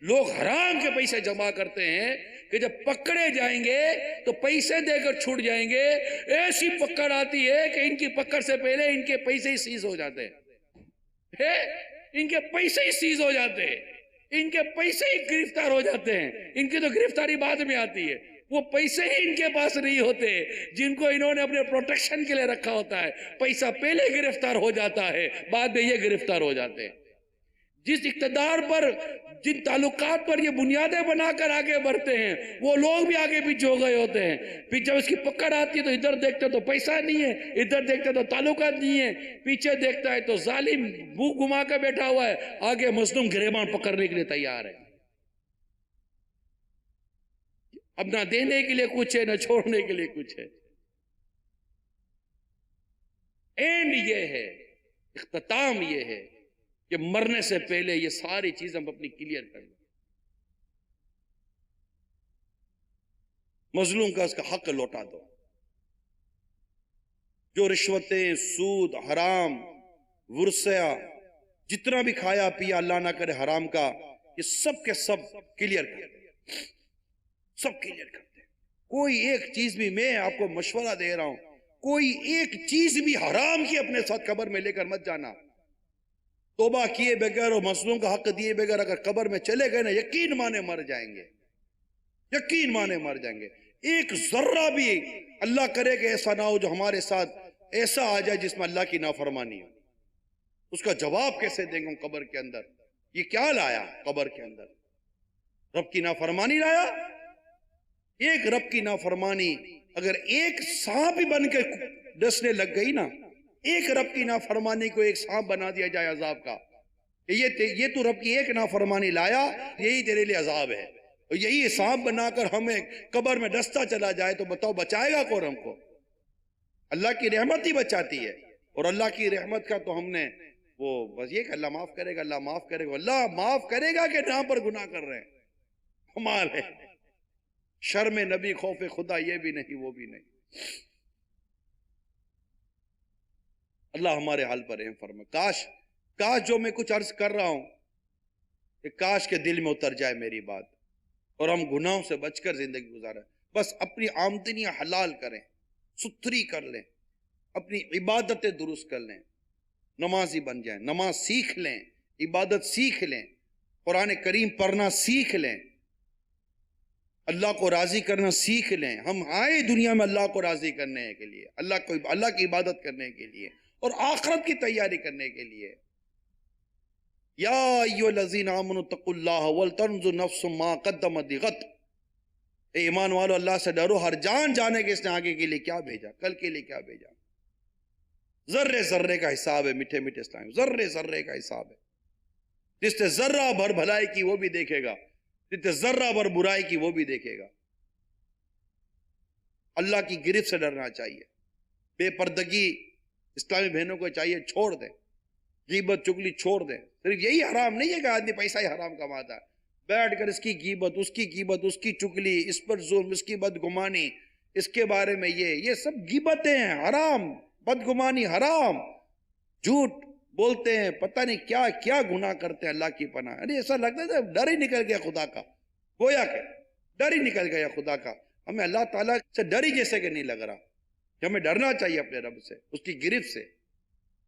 لوگ حرام کے پیسے جمع کرتے ہیں کہ جب پکڑے جائیں گے تو پیسے دے کر چھوٹ جائیں گے، ایسی پکڑ آتی ہے کہ ان کی پکڑ سے پہلے ان کے پیسے ہی سیز ہو جاتے ہیں، ان کے پیسے ہی سیز ہو جاتے ہیں، ان کے پیسے ہی گرفتار ہو جاتے ہیں، ان کی تو گرفتاری بعد میں آتی ہے، وہ پیسے ہی ان کے پاس نہیں ہوتے جن کو انہوں نے اپنے پروٹیکشن کے لیے رکھا ہوتا ہے، پیسہ پہلے گرفتار ہو جاتا ہے، بعد میں یہ گرفتار ہو جاتے ہیں۔ جس اقتدار پر، جن تعلقات پر یہ بنیادیں بنا کر آگے بڑھتے ہیں، وہ لوگ بھی آگے پیچھے ہو گئے ہوتے ہیں، پھر جب اس کی پکڑ آتی ہے تو ادھر دیکھتے تو پیسہ نہیں ہے، ادھر دیکھتے تو تعلقات نہیں ہے، پیچھے دیکھتا ہے تو ظالم منہ گھما کے بیٹھا ہوا ہے، آگے مظلوم گریباں پکڑنے کے لیے تیار ہے، اب نہ دینے کے لیے کچھ ہے، نہ چھوڑنے کے لیے کچھ ہے۔ اینڈ یہ ہے، اختتام یہ ہے کہ مرنے سے پہلے یہ ساری چیزیں ہم اپنی کلیئر کر لیں، مظلوم کا اس کا حق لوٹا دو، جو رشوتیں، سود، حرام، ورثہ، جتنا بھی کھایا پیا اللہ نہ کرے حرام کا، یہ سب کے سب کلیئر کر دیں، سب کلیئر کرتے ہیں۔ کوئی ایک چیز بھی، میں آپ کو مشورہ دے رہا ہوں، کوئی ایک چیز بھی حرام کی اپنے ساتھ قبر میں لے کر مت جانا، توبہ کیے بغیر اور مظلوم کا حق دیے بغیر اگر قبر میں چلے گئے نا، یقین مانے مر جائیں گے، یقین مانے مر جائیں گے۔ ایک ذرہ بھی اللہ کرے کہ ایسا نہ ہو جو ہمارے ساتھ ایسا آ جائے جس میں اللہ کی نافرمانی ہو، اس کا جواب کیسے دیں گے ہم قبر کے اندر؟ یہ کیا لایا قبر کے اندر؟ رب کی نافرمانی لایا؟ ایک رب کی نافرمانی اگر ایک سانپ بن کے ڈسنے لگ گئی نا، ایک رب کی نافرمانی کو ایک سانپ بنا دیا جائے عذاب کا، یہ تو رب کی ایک نافرمانی لایا، یہی تیرے لیے عذاب ہے، اور یہی سانپ بنا کر ہمیں قبر میں ڈستا چلا جائے تو بتاؤ بچائے گا کون ہم کو؟ اللہ کی رحمت ہی بچاتی ہے، اور اللہ کی رحمت کا تو ہم نے وہ بس یہ کہ اللہ معاف کرے گا، اللہ معاف کرے گا، اللہ معاف کرے گا کہ نام پر گناہ کر رہے ہیں، کمال ہے۔ شرم نبی خوف خدا یہ بھی نہیں وہ بھی نہیں۔ اللہ ہمارے حال پر رحم فرمائے۔ کاش جو میں کچھ عرض کر رہا ہوں کہ کاش کے دل میں اتر جائے میری بات، اور ہم گناہوں سے بچ کر زندگی گزاریں، بس اپنی آمدنیاں حلال کریں، ستھری کر لیں، اپنی عبادتیں درست کر لیں، نمازی بن جائیں، نماز سیکھ لیں، عبادت سیکھ لیں، قرآن کریم پڑھنا سیکھ لیں، اللہ کو راضی کرنا سیکھ لیں۔ ہم آئے دنیا میں اللہ کو راضی کرنے کے لیے، اللہ کی عبادت کرنے کے لیے اور آخرت کی تیاری کرنے کے لیے۔ یا ایھا الذین آمنوا اتقوا اللہ ولتنظر نفس ما قدمت لغد، اے ایمان والو اللہ سے ڈرو، ہر جان جانے کہ اس نے آگے کے لیے کیا بھیجا، کل کے لیے کیا بھیجا۔ ذرے ذرے کا حساب ہے میٹھے میٹھے اسلام، ذرے ذرے کا حساب ہے، جس نے ذرہ بھر بھلائی کی وہ بھی دیکھے گا، جس نے ذرہ بھر برائی کی وہ بھی دیکھے گا۔ اللہ کی گرفت سے ڈرنا چاہیے، بے پردگی اسلامی بہنوں کو چاہیے چھوڑ دیں، غیبت چگلی چھوڑ دیں۔ صرف یہی حرام نہیں ہے کہ آدمی پیسہ ہی حرام کماتا ہے، بیٹھ کر اس کی غیبت، اس کی چگلی، اس پر ظلم، اس کی بدگمانی، اس کے بارے میں یہ سب غیبتیں ہیں، حرام، بدگمانی حرام، جھوٹ بولتے ہیں، پتہ نہیں کیا کیا گناہ کرتے ہیں، اللہ کی پناہ۔ ارے ایسا لگتا ہے ڈر ہی نکل گیا خدا کا، گویا کہ ڈر ہی نکل گیا خدا کا، ہمیں اللہ تعالیٰ سے ڈر ہی جیسے کہ نہیں لگ رہا کہ ہمیں ڈرنا چاہیے اپنے رب سے، اس کی گرفت سے،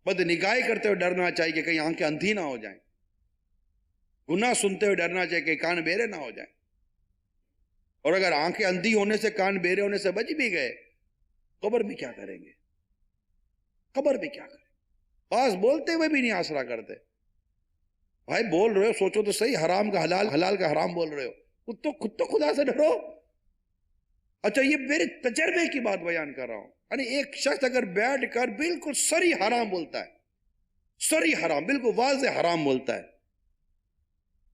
بد نگاہی کرتے ہوئے ڈرنا چاہیے کہ کہیں آنکھیں اندھی نہ ہو جائیں، گناہ سنتے ہوئے ڈرنا چاہیے کہ کان بہرے نہ ہو جائیں، اور اگر آنکھیں اندھی ہونے سے، کان بہرے ہونے سے بچ بھی گئے، قبر میں کیا کریں گے؟ قبر میں کیا کریں؟ بعض بولتے ہوئے بھی نہیں آسرا کرتے، بھائی بول رہے ہو سوچو تو صحیح، حرام کا حلال، حلال کا حرام بول رہے ہو، خود تو خدا سے ڈرو۔ اچھا یہ میرے تجربے کی بات بیان کر رہا ہوں، یعنی ایک شخص اگر بیٹھ کر بالکل سری حرام بولتا ہے، سری حرام، بالکل واضح حرام بولتا ہے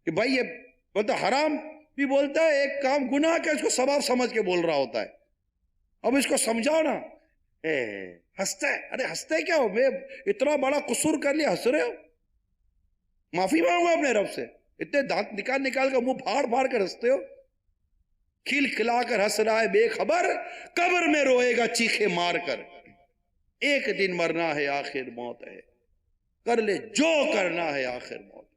کہ بھائی یہ مطلب حرام بھی بولتا ہے، ایک کام گناہ کا اس کو ثواب سمجھ کے بول رہا ہوتا ہے، اب اس کو سمجھاؤ نا، ہنستا ہے، ارے ہنستے کیا ہو، میں اتنا بڑا قصور کر لیا، ہنس رہے ہو؟ معافی مانگو اپنے رب سے، اتنے دانت نکال کر منہ پھاڑ پھاڑ کر ہنستے ہو، کھل کھلا کر ہنس رہا ہے بے خبر، قبر میں روئے گا چیخے مار کر، ایک دن مرنا ہے آخر موت ہے، کر لے جو کرنا ہے آخر موت،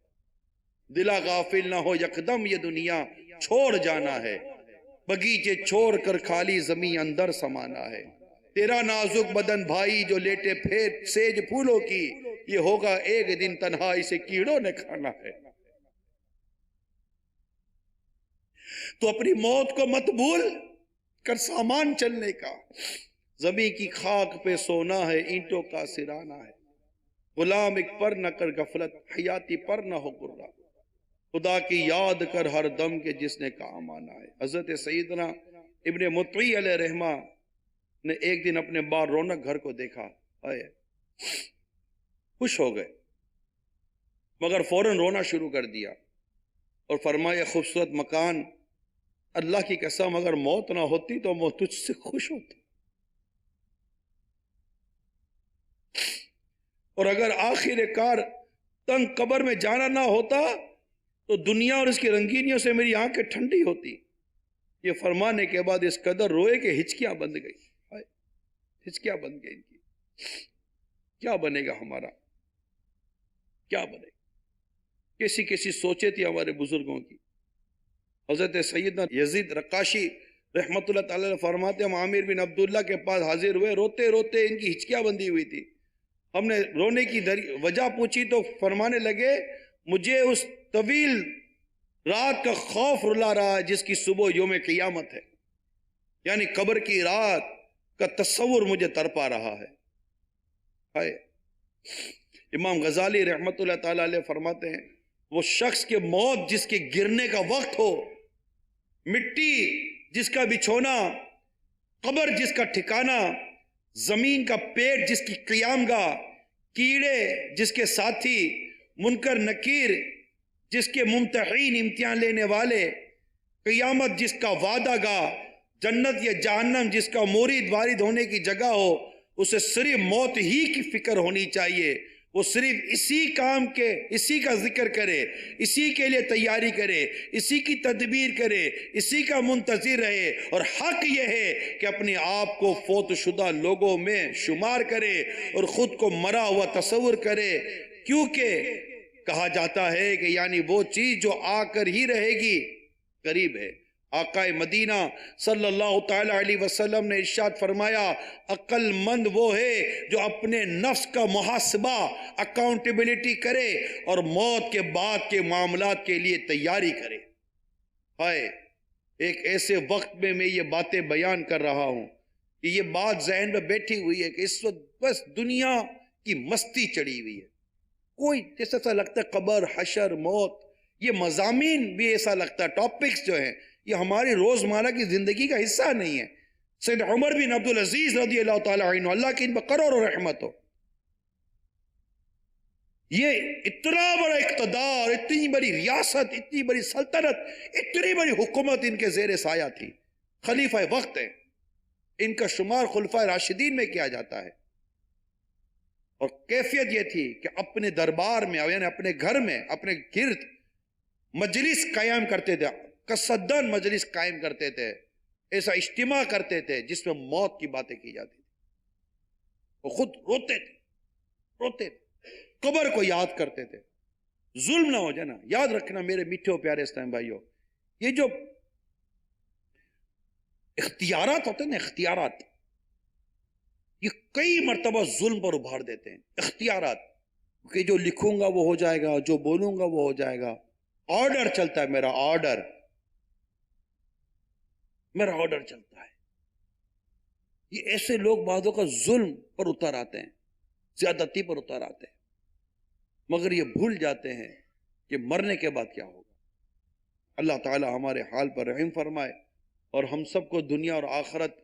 دلا غافل نہ ہو یکدم یہ دنیا چھوڑ جانا ہے، بگیچے چھوڑ کر خالی زمین اندر سمانا ہے، تیرا نازک بدن بھائی جو لیٹے پھیر سیج پھولوں کی، یہ ہوگا ایک دن تنہائی سے کیڑوں نے کھانا ہے، تو اپنی موت کو مت بھول کر سامان چلنے کا، زمین کی خاک پہ سونا ہے، اینٹوں کا سرانا ہے، غلام ایک پر نہ کر غفلت، حیاتی پر نہ ہو گرا، خدا کی یاد کر ہر دم کے جس نے کام آنا ہے۔ حضرت سیدنا ابن مطیع علیہ رحمہ نے ایک دن اپنے بار رونق گھر کو دیکھا، خوش ہو گئے، مگر فوراً رونا شروع کر دیا اور فرمایا خوبصورت مکان، اللہ کی قسم اگر موت نہ ہوتی تو میں تجھ سے خوش ہوتا، اور اگر آخر کار تنگ قبر میں جانا نہ ہوتا تو دنیا اور اس کی رنگینیوں سے میری آنکھیں ٹھنڈی ہوتی۔ یہ فرمانے کے بعد اس قدر روئے کہ ہچکیاں بند گئی، ہچکیاں بند گئی ان کی، کیا بنے گا ہمارا، کیا بنے گا؟ کیسی کیسی سوچیں تھی ہمارے بزرگوں کی۔ حضرت سیدنا یزید رقاشی رحمت اللہ تعالیٰ فرماتے ہم عامر بن عبداللہ کے پاس حاضر ہوئے، روتے روتے ان کی ہچکیاں بندی ہوئی تھی، ہم نے رونے کی وجہ پوچھی تو فرمانے لگے مجھے اس طویل رات کا خوف رلا رہا ہے جس کی صبح یوم قیامت ہے، یعنی قبر کی رات کا تصور مجھے تڑپا رہا ہے۔ امام غزالی رحمت اللہ تعالیٰ علیہ فرماتے ہیں وہ شخص کے موت جس کے گرنے کا وقت ہو، مٹی جس کا بچھونا، قبر جس کا ٹھکانہ، زمین کا پیٹ جس کی قیام گاہ، کیڑے جس کے ساتھی، منکر نکیر جس کے ممتحین امتحان لینے والے، قیامت جس کا وعدہ گاہ، جنت یا جہنم جس کا مورد وارد ہونے کی جگہ ہو، اسے صرف موت ہی کی فکر ہونی چاہیے، وہ صرف اسی کا ذکر کرے، اسی کے لیے تیاری کرے، اسی کی تدبیر کرے، اسی کا منتظر رہے، اور حق یہ ہے کہ اپنے آپ کو فوت شدہ لوگوں میں شمار کرے اور خود کو مرا ہوا تصور کرے، کیونکہ کہا جاتا ہے کہ یعنی وہ چیز جو آ کر ہی رہے گی قریب ہے۔ آقا مدینہ صلی اللہ تعالی علیہ وسلم نے ارشاد فرمایا عقل مند وہ ہے جو اپنے نفس کا محاسبہ، اکاؤنٹیبلٹی کرے اور موت کے بعد کے معاملات کے لیے تیاری کرے۔ ایک ایسے وقت میں میں یہ باتیں بیان کر رہا ہوں کہ یہ بات ذہن میں بیٹھی ہوئی ہے کہ اس وقت بس دنیا کی مستی چڑھی ہوئی ہے، کوئی جیسا لگتا ہے قبر، حشر، موت، یہ مضامین بھی ایسا لگتا ہے، ٹاپکس جو ہیں یہ ہماری روزمرہ کی زندگی کا حصہ نہیں ہے۔ سید عمر بن عبدالعزیز رضی اللہ تعالیٰ عنہ، اللہ کی ان پر کروڑوں رحمت ہو، یہ اتنا بڑا اقتدار، اتنی بڑی ریاست، اتنی بڑی سلطنت، اتنی بڑی حکومت ان کے زیر سایہ تھی، خلیفہ وقت ہیں، ان کا شمار خلفائے راشدین میں کیا جاتا ہے، اور کیفیت یہ تھی کہ اپنے دربار میں یعنی اپنے گھر میں اپنے گرد مجلس قائم کرتے تھے، قصدن مجلس قائم کرتے تھے، ایسا اجتماع کرتے تھے جس میں موت کی باتیں کی جاتی تھی، وہ خود روتے تھے، قبر کو یاد کرتے تھے، ظلم نہ ہو جائے نا۔ یاد رکھنا میرے میٹھے و پیارے اسلام بھائیوں، یہ جو اختیارات ہوتے ہیں نا، اختیارات یہ کئی مرتبہ ظلم پر ابھار دیتے ہیں۔ اختیارات کہ جو لکھوں گا وہ ہو جائے گا، جو بولوں گا وہ ہو جائے گا، آرڈر چلتا ہے، میرا آرڈر چلتا ہے۔ یہ ایسے لوگ بعضوں کا ظلم پر اتر آتے ہیں، زیادتی پر اتر آتے ہیں، مگر یہ بھول جاتے ہیں کہ مرنے کے بعد کیا ہوگا۔ اللہ تعالی ہمارے حال پر رحم فرمائے اور ہم سب کو دنیا اور آخرت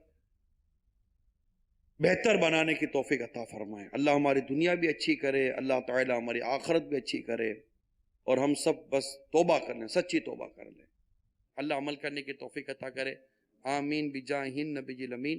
بہتر بنانے کی توفیق عطا فرمائے۔ اللہ ہماری دنیا بھی اچھی کرے، اللہ تعالی ہماری آخرت بھی اچھی کرے، اور ہم سب بس توبہ کر لیں، سچی توبہ کر لیں۔ اللہ عمل کرنے کی توفیق عطا کرے، آمین بجاہ النبی الامین۔